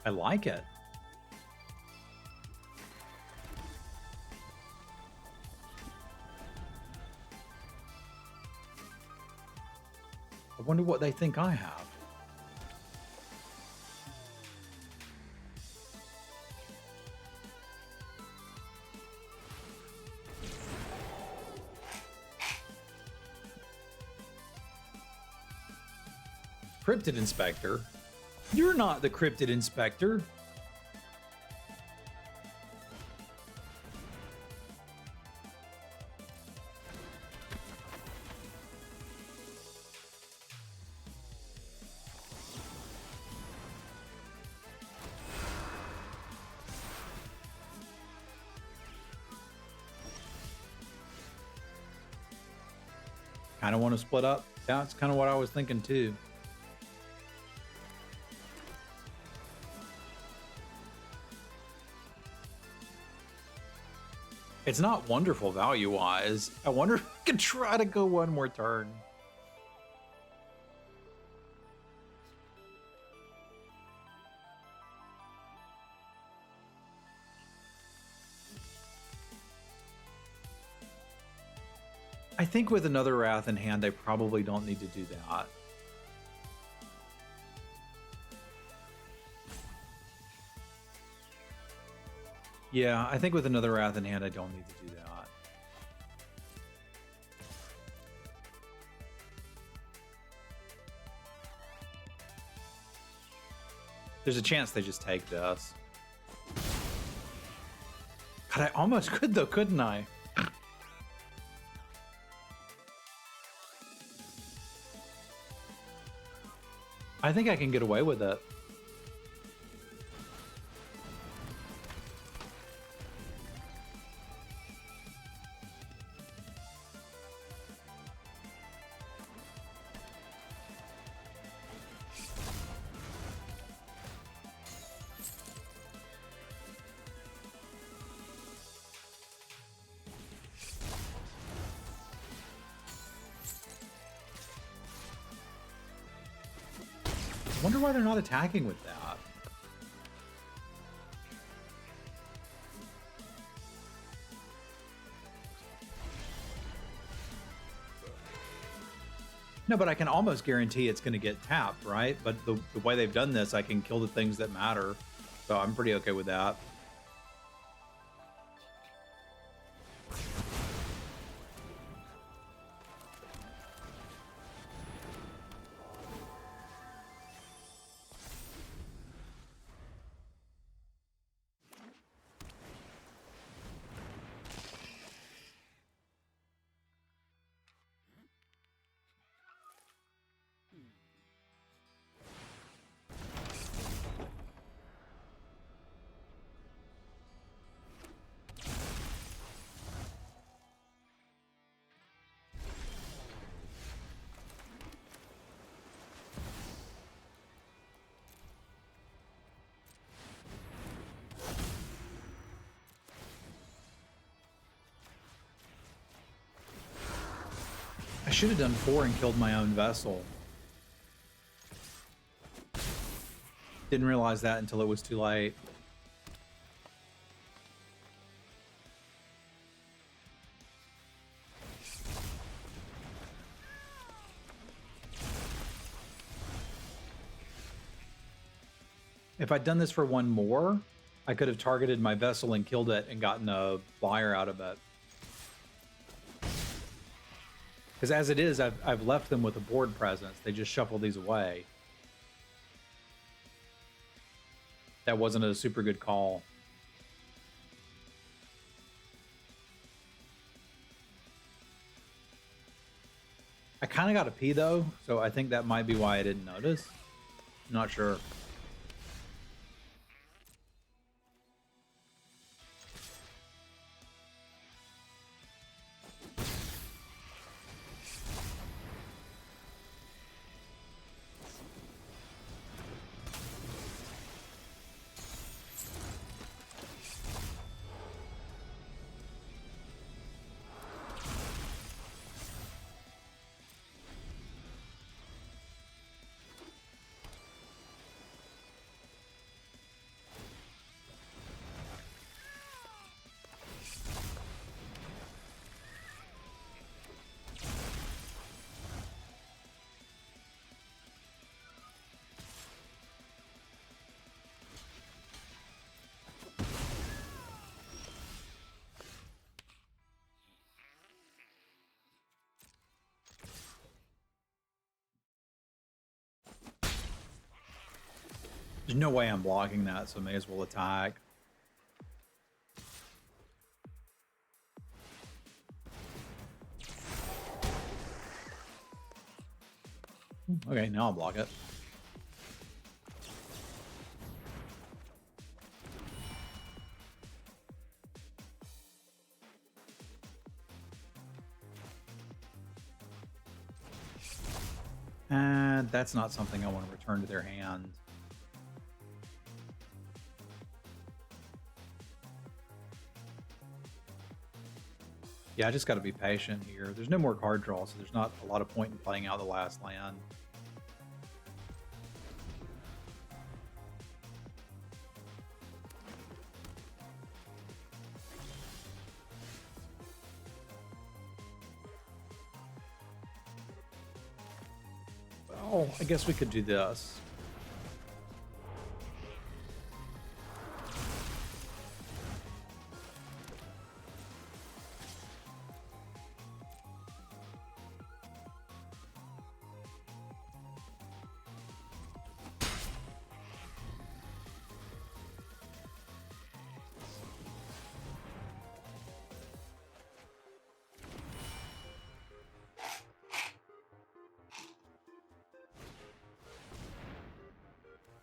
I like it. I wonder what they think I have. Cryptid Inspector? You're not the Cryptid Inspector. Kind of want to split up. That's kind of what I was thinking too. It's not wonderful value-wise. I wonder if I can try to go one more turn. I think with another Wrath in hand, I probably don't need to do that. Yeah, I think with another Wrath in hand, I don't need to do that. There's a chance they just take this. God, I almost could though, couldn't I? I think I can get away with it. I wonder why they're not attacking with that. No, but I can almost guarantee it's going to get tapped, right? But the way they've done this, I can kill the things that matter. So I'm pretty okay with that. I should have done 4 and killed my own vessel. Didn't realize that until it was too late. If I'd done this for 1 more, I could have targeted my vessel and killed it and gotten a flyer out of it. Because as it is, I've left them with a board presence. They just shuffle these away. That wasn't a super good call. I kind of got to pee though, so I think that might be why I didn't notice. I'm not sure. There's no way I'm blocking that, so I may as well attack. Okay, now I'll block it. And that's not something I want to return to their hand. Yeah, I just got to be patient here. There's no more card draw, so there's not a lot of point in playing out the last land. Well, I guess we could do this.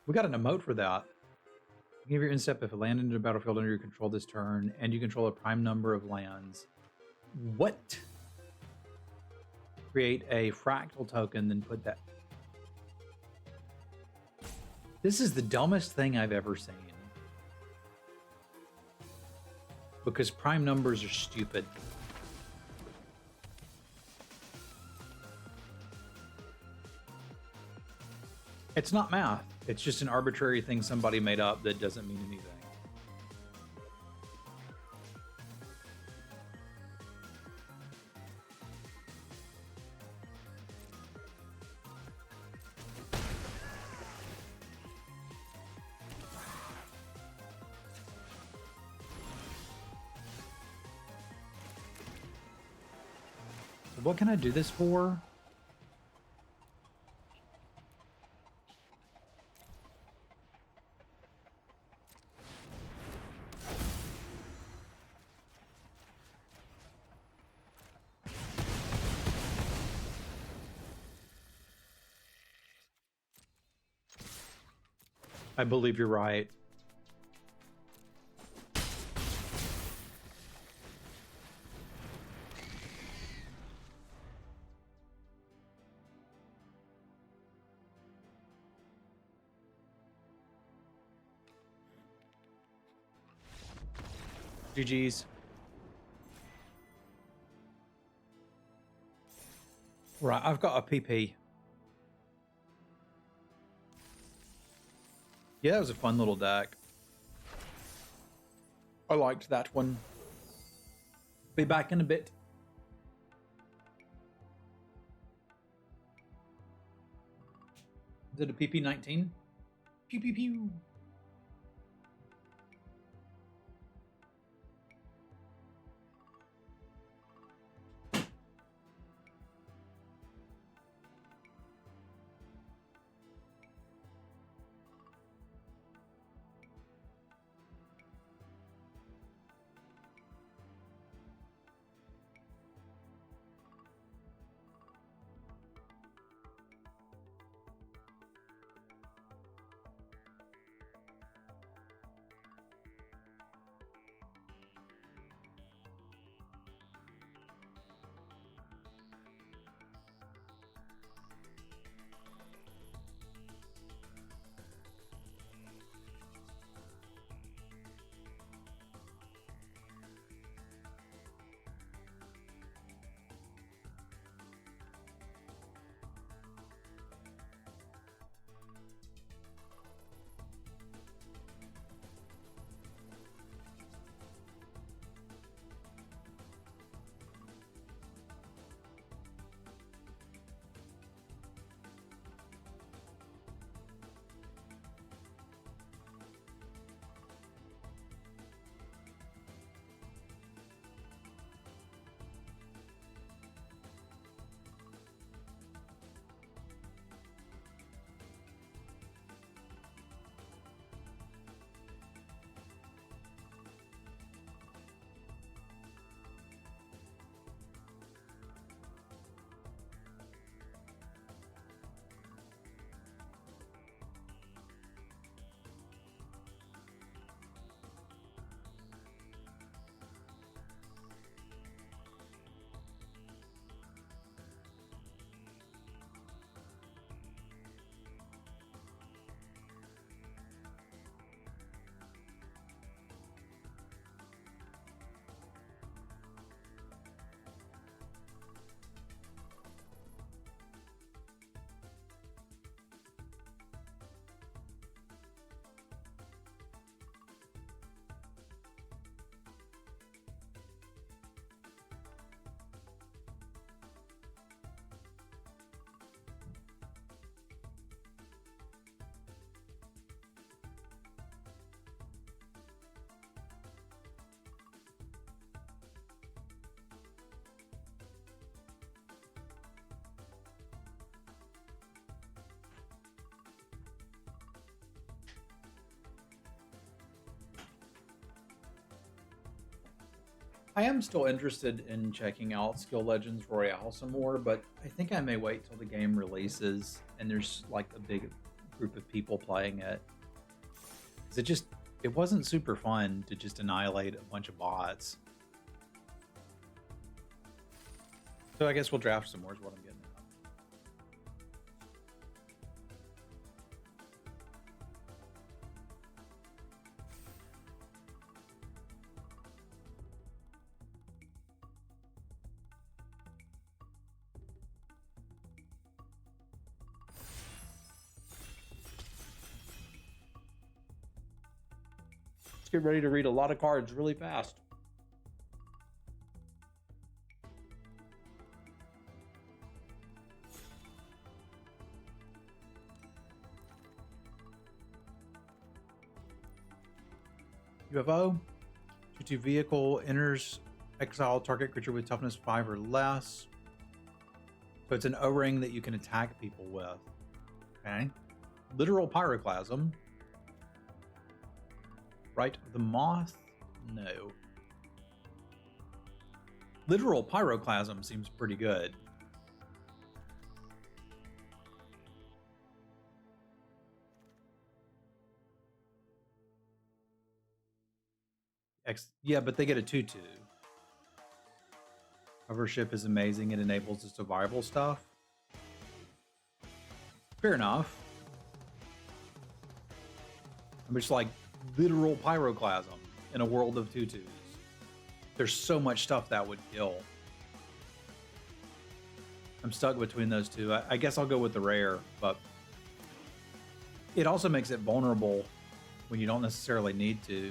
We got an emote for that. Give your instep if a land into the battlefield under your control this turn, and you control a prime number of lands. What? Create a fractal token, then put that. This is the dumbest thing I've ever seen. Because prime numbers are stupid. It's not math. It's just an arbitrary thing somebody made up that doesn't mean anything. What can I do this for? I believe you're right. GG's. Right, I've got a PP. Yeah, that was a fun little deck. I liked that one. Be back in a bit. Is it a PP19? Pew pew pew. I am still interested in checking out Skill Legends Royale some more, but I think I may wait till the game releases and there's like a big group of people playing it. 'Cause it wasn't super fun to just annihilate a bunch of bots. So I guess we'll draft some more is what I'm getting at. Let's get ready to read a lot of cards really fast. UFO. 2/2 vehicle enters exile target creature with toughness 5 or less. So it's an O-ring that you can attack people with. Okay. Literal pyroclasm. Right, the moth? No. Literal pyroclasm seems pretty good. Yeah, but they get a 2/2. Hovership is amazing. It enables the survival stuff. Fair enough. I'm just like literal pyroclasm in a world of 2/2s. There's so much stuff that would kill. I'm stuck between those two. I guess I'll go with the rare, but it also makes it vulnerable when you don't necessarily need to.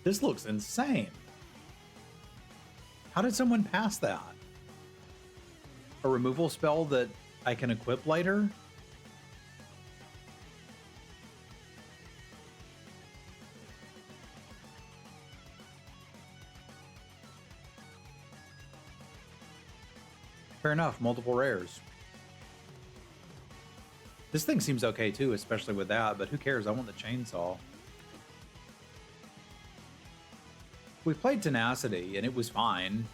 This looks insane. How did someone pass that? A removal spell that I can equip later? Fair enough, multiple rares. This thing seems okay too, especially with that, but who cares? I want the chainsaw. We played Tenacity, and it was fine.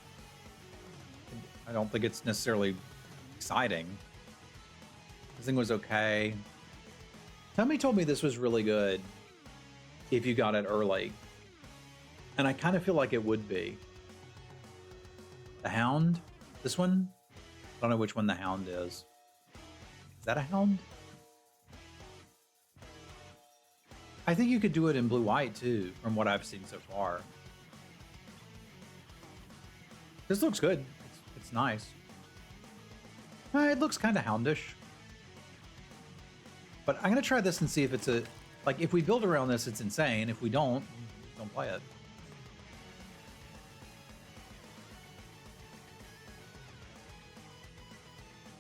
I don't think it's necessarily exciting. This thing was okay. Tommy told me this was really good if you got it early. And I kind of feel like it would be. The Hound? This one? I don't know which one the Hound is. Is that a Hound? I think you could do it in blue-white too, from what I've seen so far. This looks good. It's nice. It looks kind of houndish. But I'm going to try this and see if it's a... Like, if we build around this, it's insane. If we don't play it.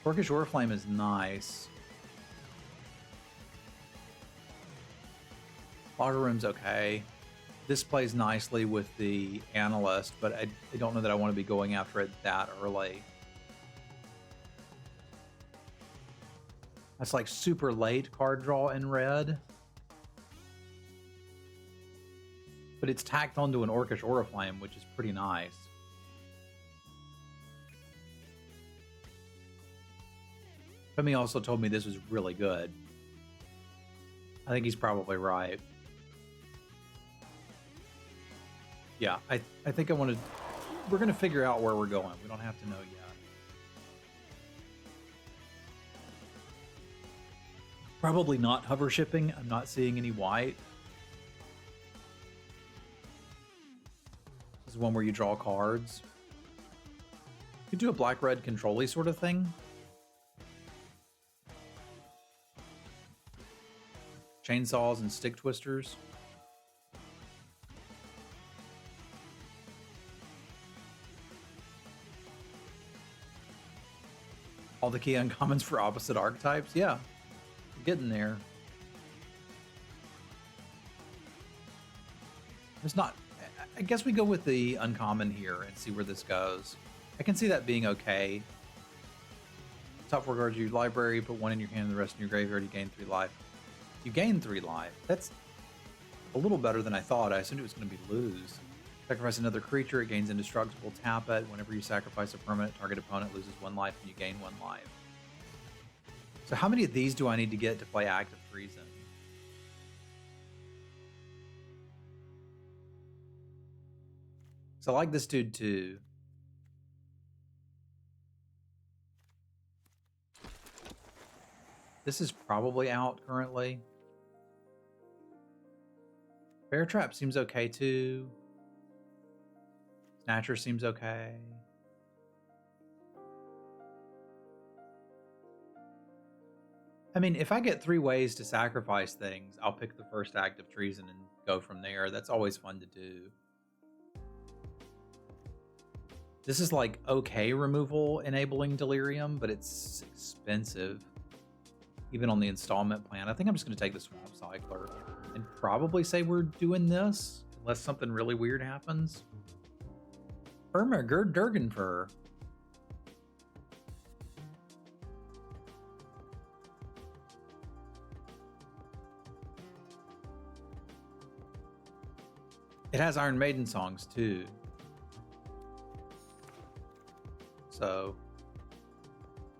Orcish Oriflame is nice. Logger Room's okay. This plays nicely with the Analyst, but I don't know that I want to be going after it that early. That's like super late card draw in red. But it's tacked onto an Orcish Oriflame, which is pretty nice. Femi also told me this was really good. I think he's probably right. Yeah, I think I want to... We're going to figure out where we're going. We don't have to know yet. Probably not hover shipping. I'm not seeing any white. This is one where you draw cards. You could do a black-red control-y sort of thing. Chainsaws and stick twisters. All the key uncommons for opposite archetypes? Yeah. Getting there. There's not... I guess we go with the uncommon here and see where this goes. I can see that being okay. Top 4 cards of your library, put 1 in your hand and the rest in your graveyard, you gain 3 life. You gain 3 life. That's a little better than I thought. I assumed it was going to be lose. Sacrifice another creature, it gains indestructible, tap it. Whenever you sacrifice a permanent, target opponent loses 1 life and you gain 1 life. So how many of these do I need to get to play Act of Treason? So I like this dude too. This is probably out currently. Bear Trap seems okay too. Snatcher seems okay. I mean, if I get 3 ways to sacrifice things, I'll pick the first Act of Treason and go from there. That's always fun to do. This is like okay removal enabling Delirium, but it's expensive. Even on the installment plan. I think I'm just going to take the Swamp Cycler and probably say we're doing this, unless something really weird happens. Ermagerd Durgenfur. It has Iron Maiden songs too. So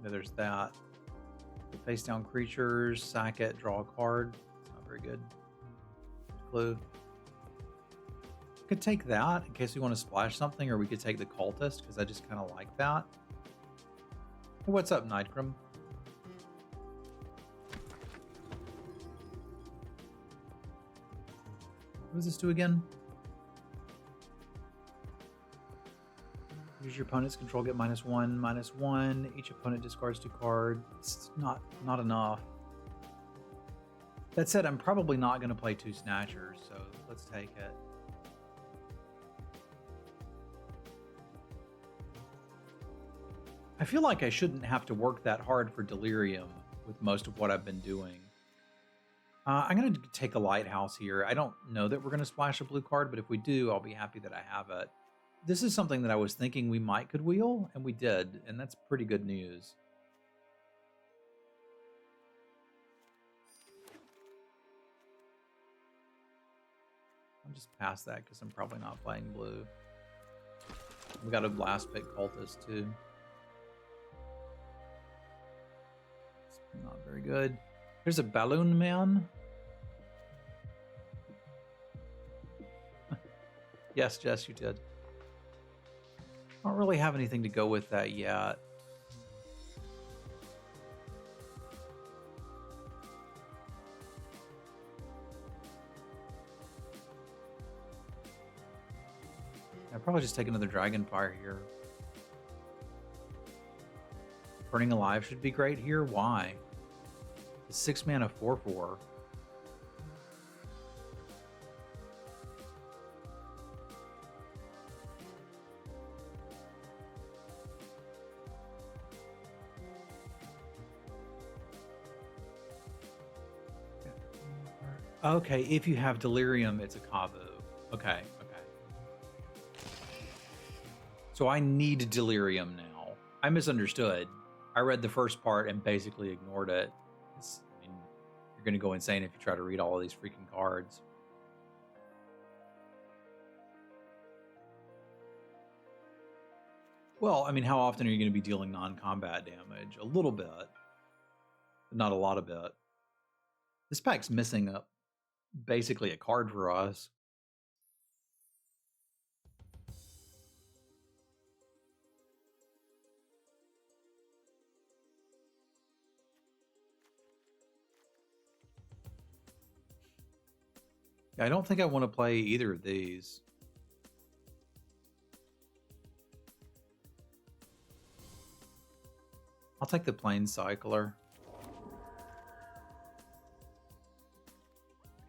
there's that. Face down creatures, sack it, draw a card. It's not very good. Clue. Could take that in case we want to splash something, or we could take the cultist because I just kind of like that. What's up, Nightcrum? What does this do again? Use your opponent's control, get -1/-1. Each opponent discards 2 cards. It's not enough. That said, I'm probably not going to play 2 Snatchers, so let's take it. I feel like I shouldn't have to work that hard for Delirium with most of what I've been doing. I'm going to take a Lighthouse here. I don't know that we're going to splash a blue card, but if we do, I'll be happy that I have it. This is something that I was thinking we could wheel, and we did, and that's pretty good news. I'll just pass that because I'm probably not playing blue. We got a last pick cultist too. It's not very good. There's a Balloon Man. Yes, Jess, you did. I don't really have anything to go with that yet. I'll probably just take another Dragonfire here. Burning Alive should be great here. Why? The 6-mana 4/4. Okay, if you have Delirium, it's a Kavu. Okay, okay. So I need Delirium now. I misunderstood. I read the first part and basically ignored it. I mean, you're going to go insane if you try to read all of these freaking cards. Well, I mean, how often are you going to be dealing non-combat damage? A little bit, but not a lot of it. This pack's missing basically a card for us. I don't think I want to play either of these. I'll take the Plane Cycler.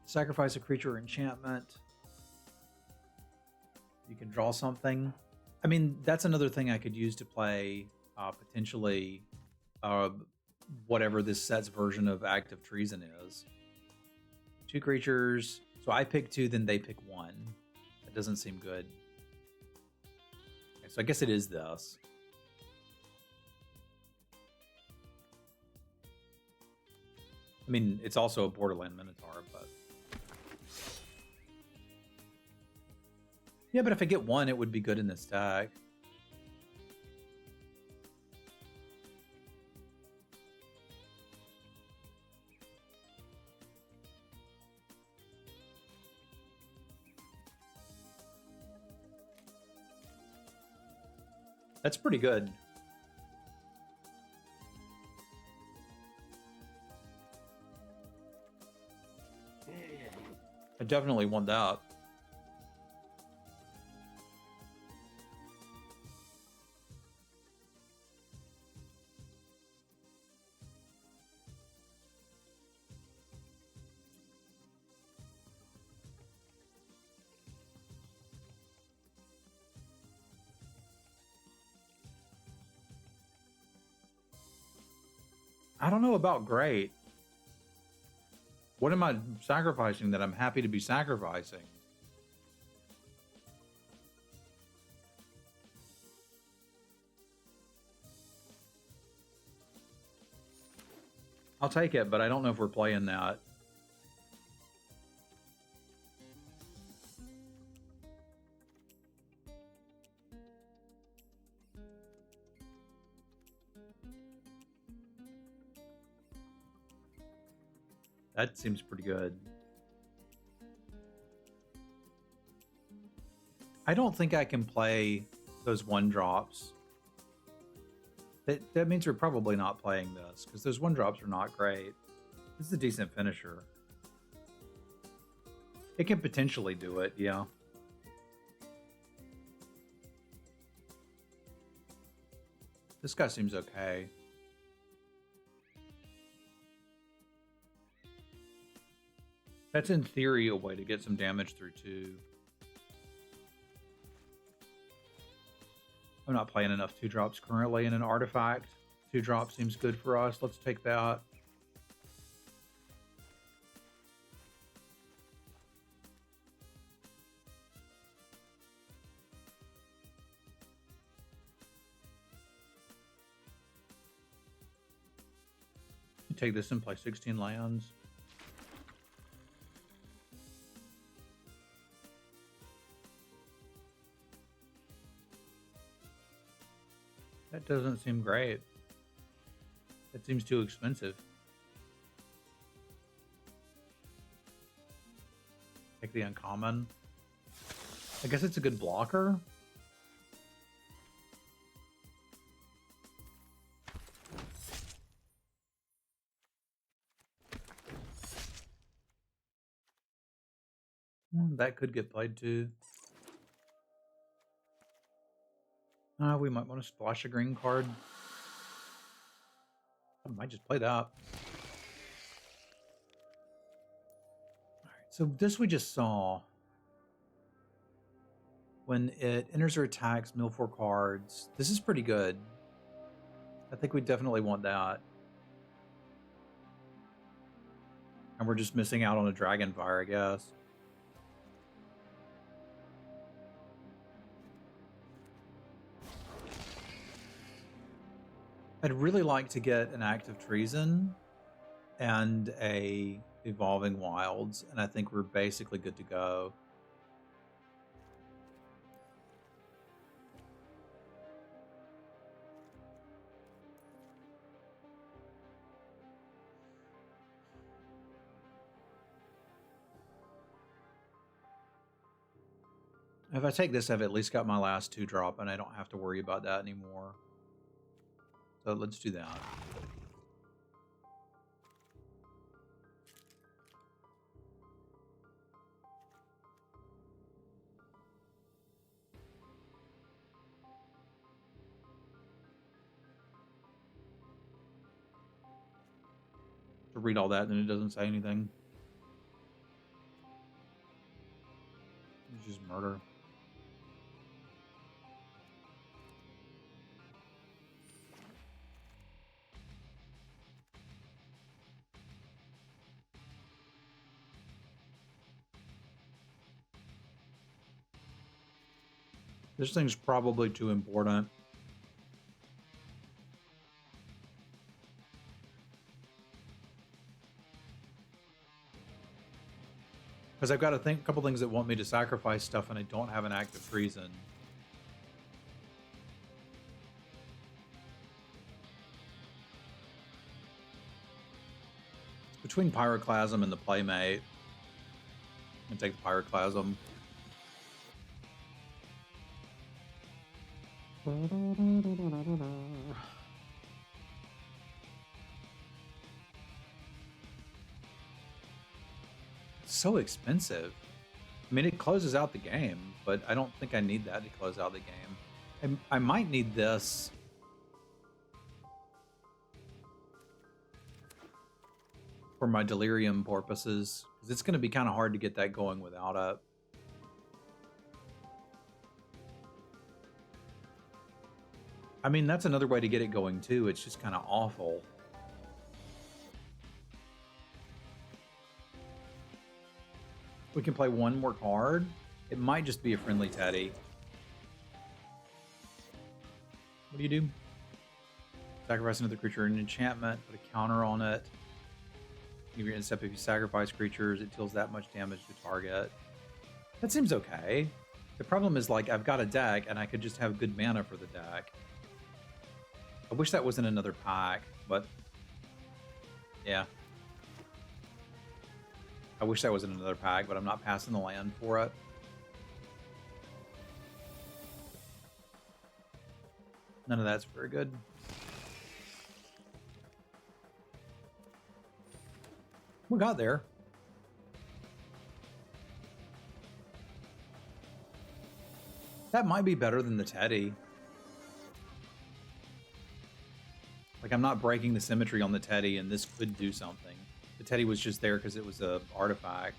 Sacrifice a creature or enchantment. You can draw something. I mean, that's another thing I could use to play potentially whatever this set's version of Active Treason is. 2 creatures. So I pick 2, then they pick 1. That doesn't seem good. Okay, so I guess it is this. I mean, it's also a Borderland Minotaur, but... Yeah, but if I get 1, it would be good in this deck. That's pretty good. I definitely want that. I don't know about great. What am I sacrificing that I'm happy to be sacrificing? I'll take it, but I don't know if we're playing that. That seems pretty good. I don't think I can play those 1-drops. That means we're probably not playing this, because those 1-drops are not great. This is a decent finisher. It can potentially do it, yeah. This guy seems okay. That's in theory a way to get some damage through too. I'm not playing enough 2-drops currently in an artifact. 2-drop seems good for us. Let's take that. Take this and play 16 lands. That doesn't seem great. That seems too expensive. Take the uncommon. I guess it's a good blocker. That could get played too. We might want to splash a green card. I might just play that. Alright, so this we just saw. When it enters or attacks, mill 4 cards. This is pretty good. I think we definitely want that. And we're just missing out on a Dragonfire, I guess. I'd really like to get an Act of Treason and a Evolving Wilds, and I think we're basically good to go. If I take this, I've at least got my last 2-drop, and I don't have to worry about that anymore. So let's do that. To read all that, and it doesn't say anything. It's just murder. This thing's probably too important. Because I've got a couple things that want me to sacrifice stuff, and I don't have an Act of Treason. Between Pyroclasm and the Playmate, I'm gonna take the Pyroclasm. It's so expensive. I mean, it closes out the game, but I don't think I need that to close out the game. I might need this. For my Delirium purposes, because it's going to be kind of hard to get that going without it. I mean, that's another way to get it going too. It's just kind of awful. We can play one more card. It might just be a friendly Teddy. What do you do? Sacrifice another creature, an enchantment, put a counter on it. If you're step, if you sacrifice creatures, it deals that much damage to target. That seems okay. The problem is, like, I've got a deck, and I could just have good mana for the deck. I wish that wasn't another pack, but yeah. I wish that wasn't another pack, but I'm not passing the land for it. None of that's very good. We got there. That might be better than the Teddy. Like, I'm not breaking the symmetry on the Teddy, and this could do something. The Teddy was just there because it was a artifact.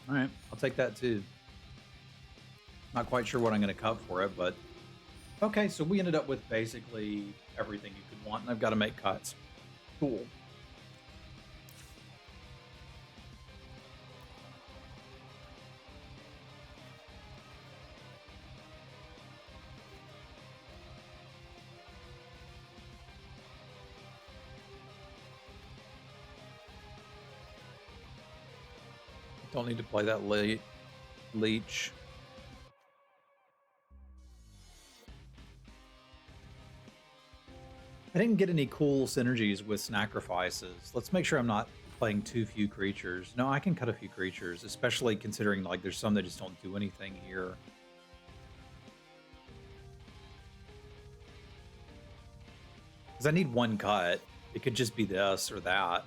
All right, I'll take that too. Not quite sure what I'm going to cut for it, but okay. So we ended up with basically everything you could want, and I've got to make cuts. Cool. Don't need to play that leech. I didn't get any cool synergies with sacrifices. Let's make sure I'm not playing too few creatures. No, I can cut a few creatures, especially considering like there's some that just don't do anything here. Because I need one cut. It could just be this or that.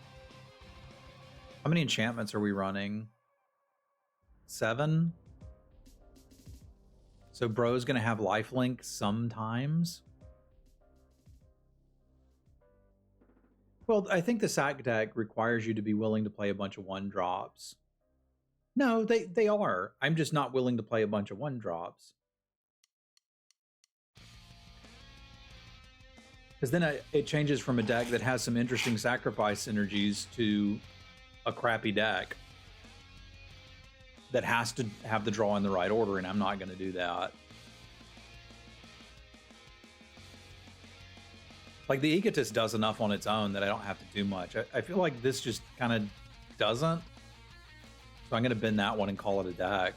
How many enchantments are we running? 7? So bro's gonna have lifelink sometimes. Well, I think the sack deck requires you to be willing to play a bunch of 1-drops. No, they are. I'm just not willing to play a bunch of 1-drops. Because then it changes from a deck that has some interesting sacrifice synergies to a crappy deck that has to have the draw in the right order, and I'm not going to do that. Like, the Egotist does enough on its own that I don't have to do much. I feel like this just kind of doesn't. So I'm going to bend that one and call it a deck.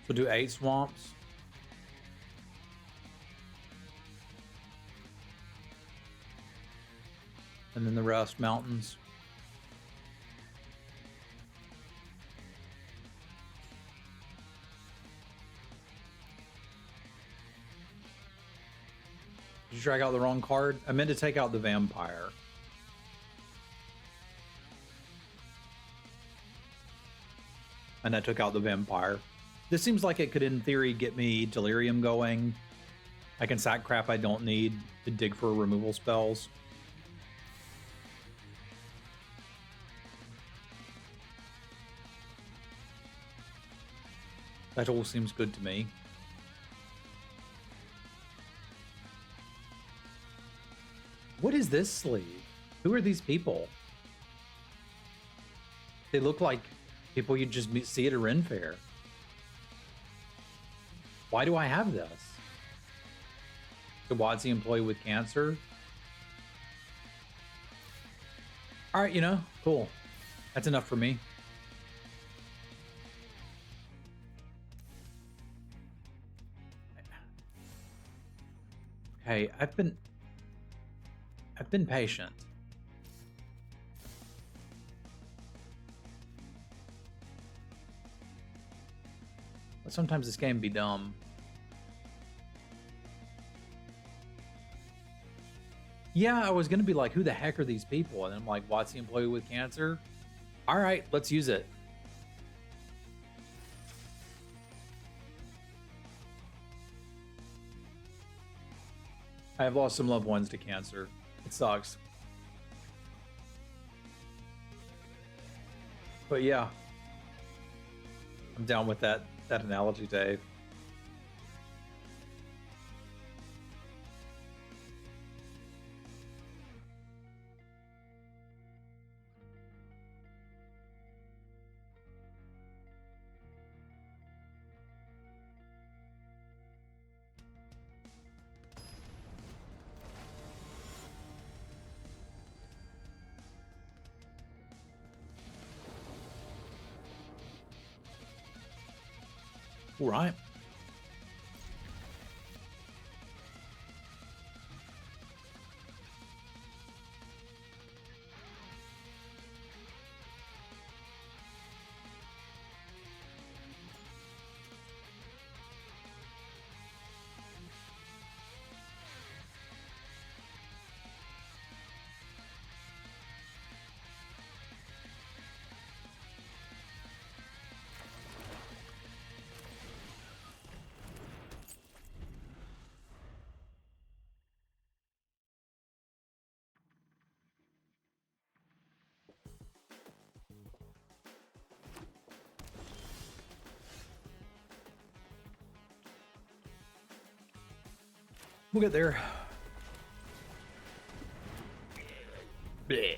So do 8 swamps. And then the rest mountains. Did you drag out the wrong card? I meant to take out the vampire. And I took out the vampire. This seems like it could, in theory, get me Delirium going. I can sack crap I don't need to dig for removal spells. That all seems good to me. What is this sleeve? Who are these people? They look like people you just see at a Ren fair. Why do I have this? The WotC employee with cancer? All right, you know, cool. That's enough for me. Okay, I've been patient. But sometimes this game be dumb. Yeah, I was gonna be like, who the heck are these people? And I'm like, what's the employee with cancer? All right, let's use it. I have lost some loved ones to cancer. It sucks. But yeah, I'm down with that analogy, Dave. All right. We'll get there. Bleh.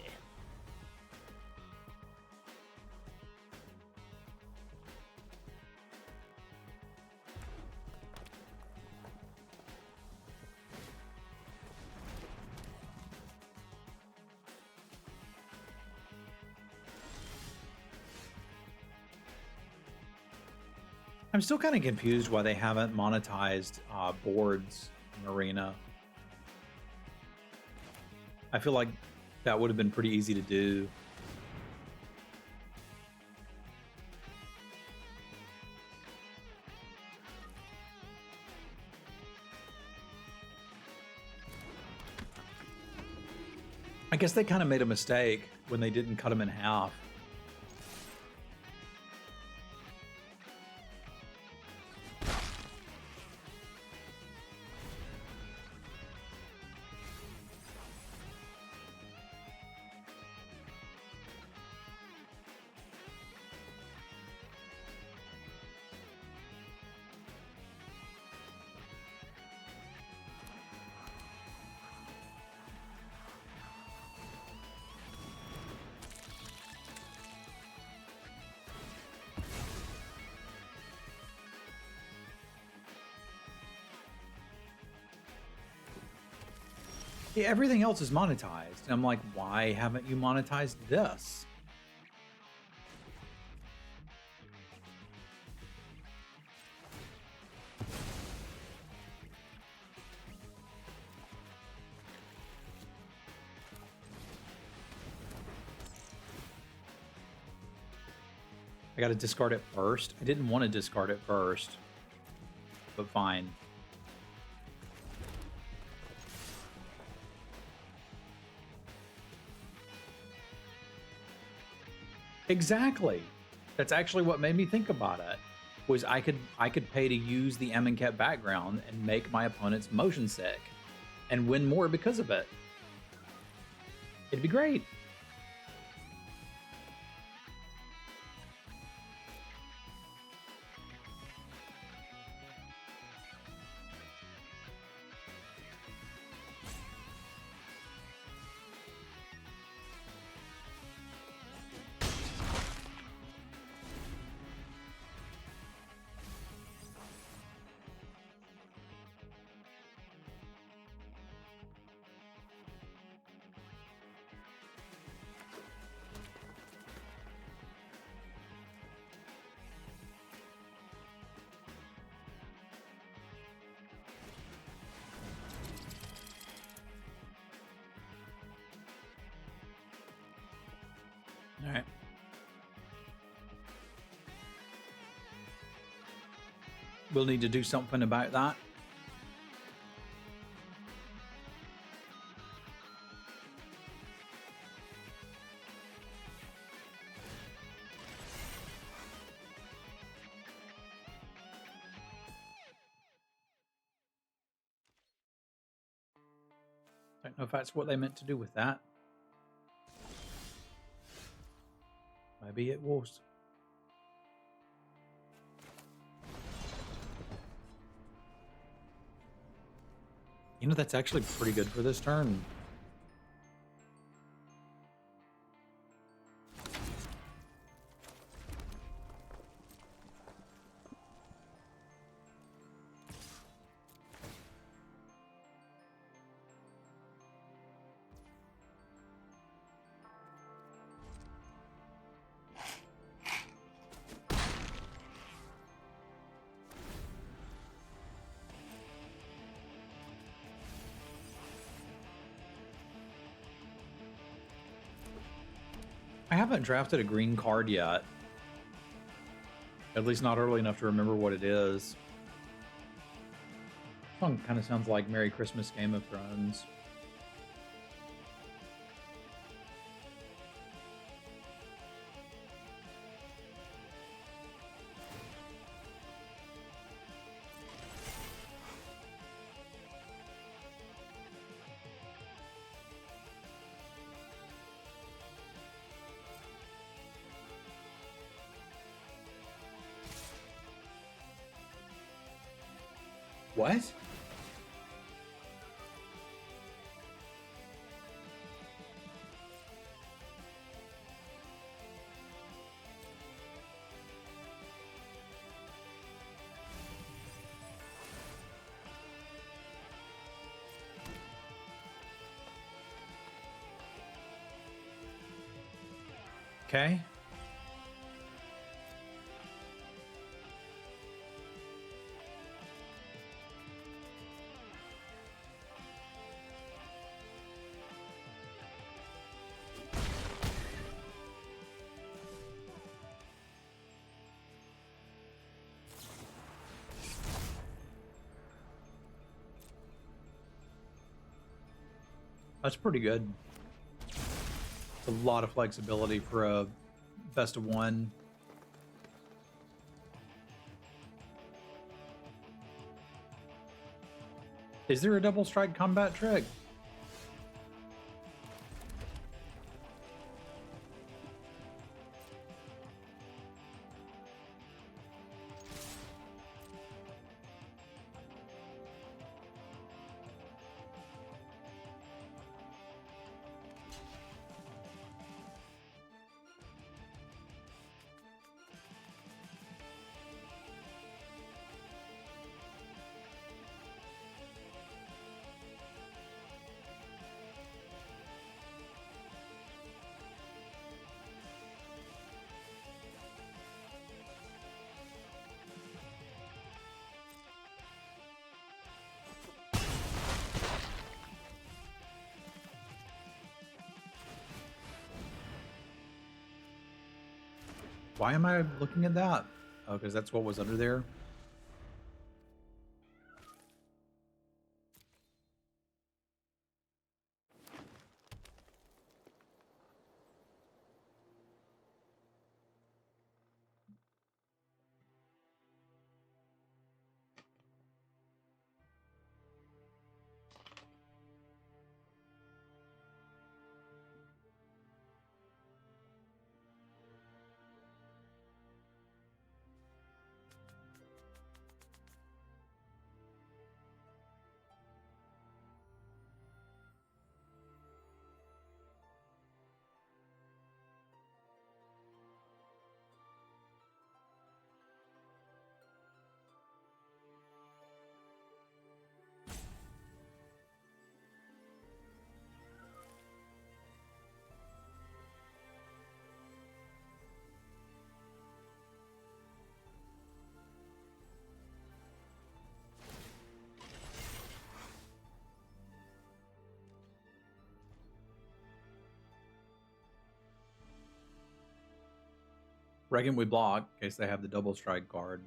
I'm still kind of confused why they haven't monetized boards in Arena. I feel like that would have been pretty easy to do. I guess they kind of made a mistake when they didn't cut them in half. Yeah, everything else is monetized. And I'm like, why haven't you monetized this? I got to discard it first. I didn't want to discard it first, but fine. Exactly. That's actually what made me think about it. Was I could pay to use the Amonkhet background and make my opponents motion sick and win more because of it. It'd be great. All right. We'll need to do something about that. Don't know if that's what they meant to do with that. Maybe it was. You know, that's actually pretty good for this turn. I haven't drafted a green card yet. At least not early enough to remember what it is. This song kind of sounds like Merry Christmas Game of Thrones. What? Okay. That's pretty good. It's a lot of flexibility for a best of one. Is there a double strike combat trick? Why am I looking at that? Oh, because that's what was under there. Reckon we block in case they have the double strike card.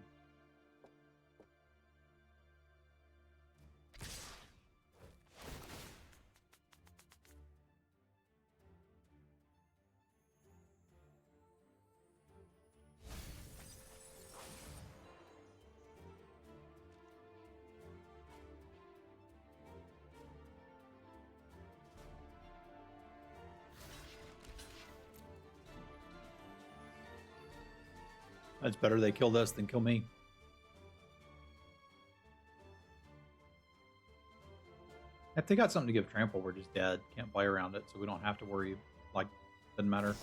That's better they kill this than kill me. If they got something to give trample, we're just dead. Can't play around it, so we don't have to worry. Like, doesn't matter.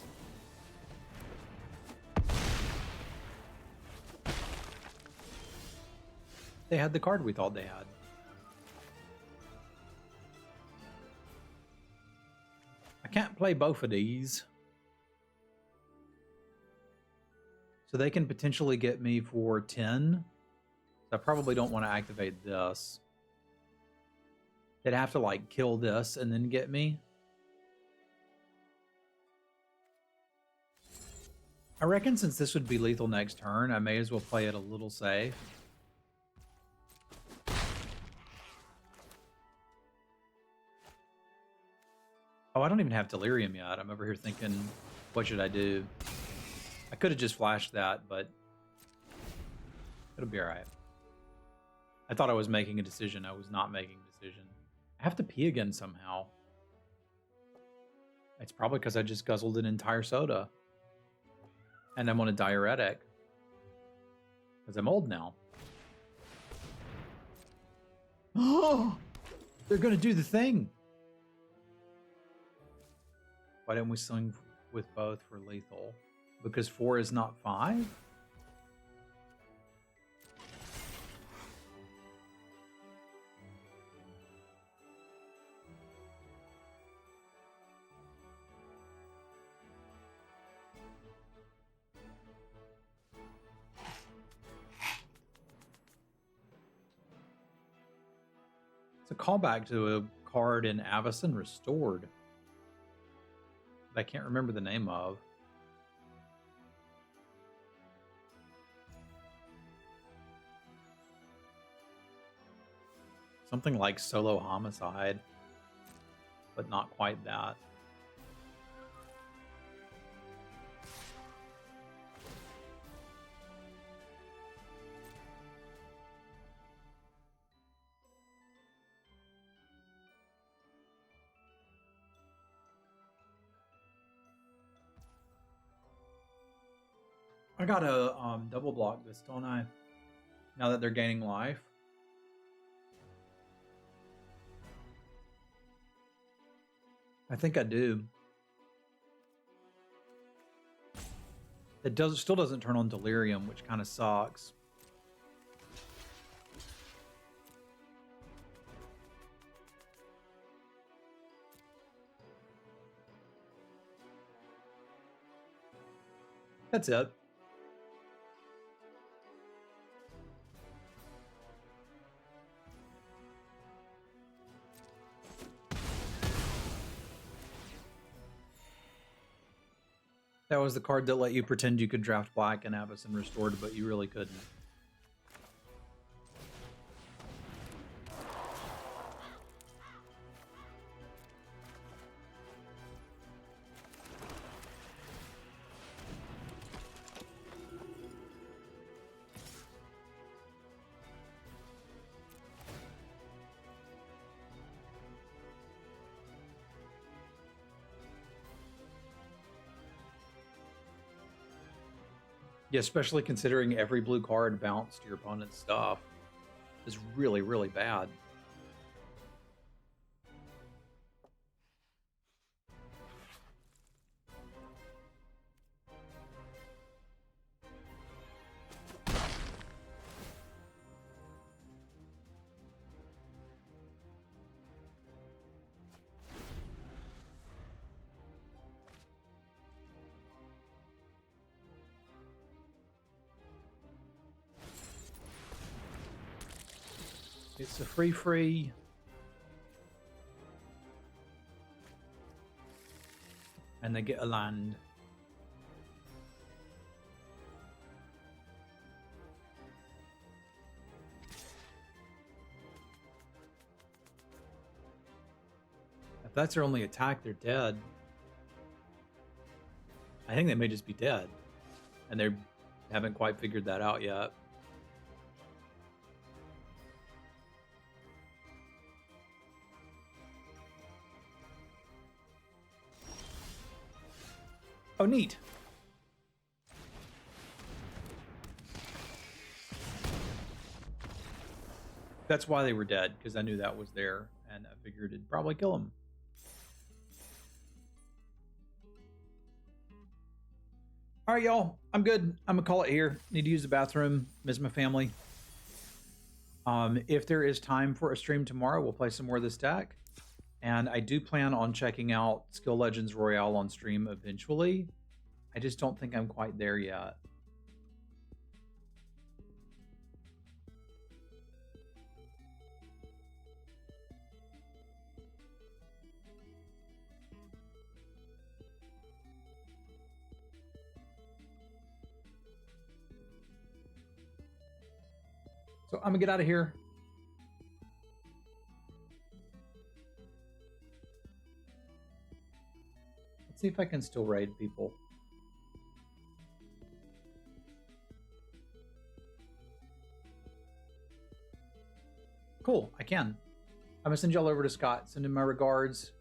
They had the card we thought they had. I can't play both of these. So they can potentially get me for 10. So I probably don't want to activate this. They'd have to like kill this and then get me. I reckon since this would be lethal next turn, I may as well play it a little safe. Oh, I don't even have Delirium yet. I'm over here thinking, what should I do? I could have just flashed that, but it'll be all right. I thought I was making a decision. I was not making a decision. I have to pee again somehow. It's probably because I just guzzled an entire soda. And I'm on a diuretic. Because I'm old now. Oh! They're going to do the thing! Why didn't we swing with both for lethal? Because 4 is not 5? It's a callback to a card in Avacyn Restored that I can't remember the name of. Something like Solo Homicide, but not quite that. I gotta double block this, don't I? Now that they're gaining life. I think I do. It still doesn't turn on Delirium, which kind of sucks. That's it. That was the card that let you pretend you could draft black and Avacyn Restored, but you really couldn't. Yeah, especially considering every blue card bounced your opponent's stuff is really, really bad. It's a free. And they get a land. If that's their only attack, they're dead. I think they may just be dead. And they haven't quite figured that out yet. Oh, neat. That's why they were dead, because I knew that was there, and I figured it'd probably kill them. All right, y'all. I'm good. I'm gonna call it here. Need to use the bathroom. Miss my family. If there is time for a stream tomorrow, we'll play some more of this deck. And I do plan on checking out Skill Legends Royale on stream eventually. I just don't think I'm quite there yet. So I'm gonna get out of here. Let's see if I can still raid people. Cool, I can. I'm gonna send y'all over to Scott. Send him my regards.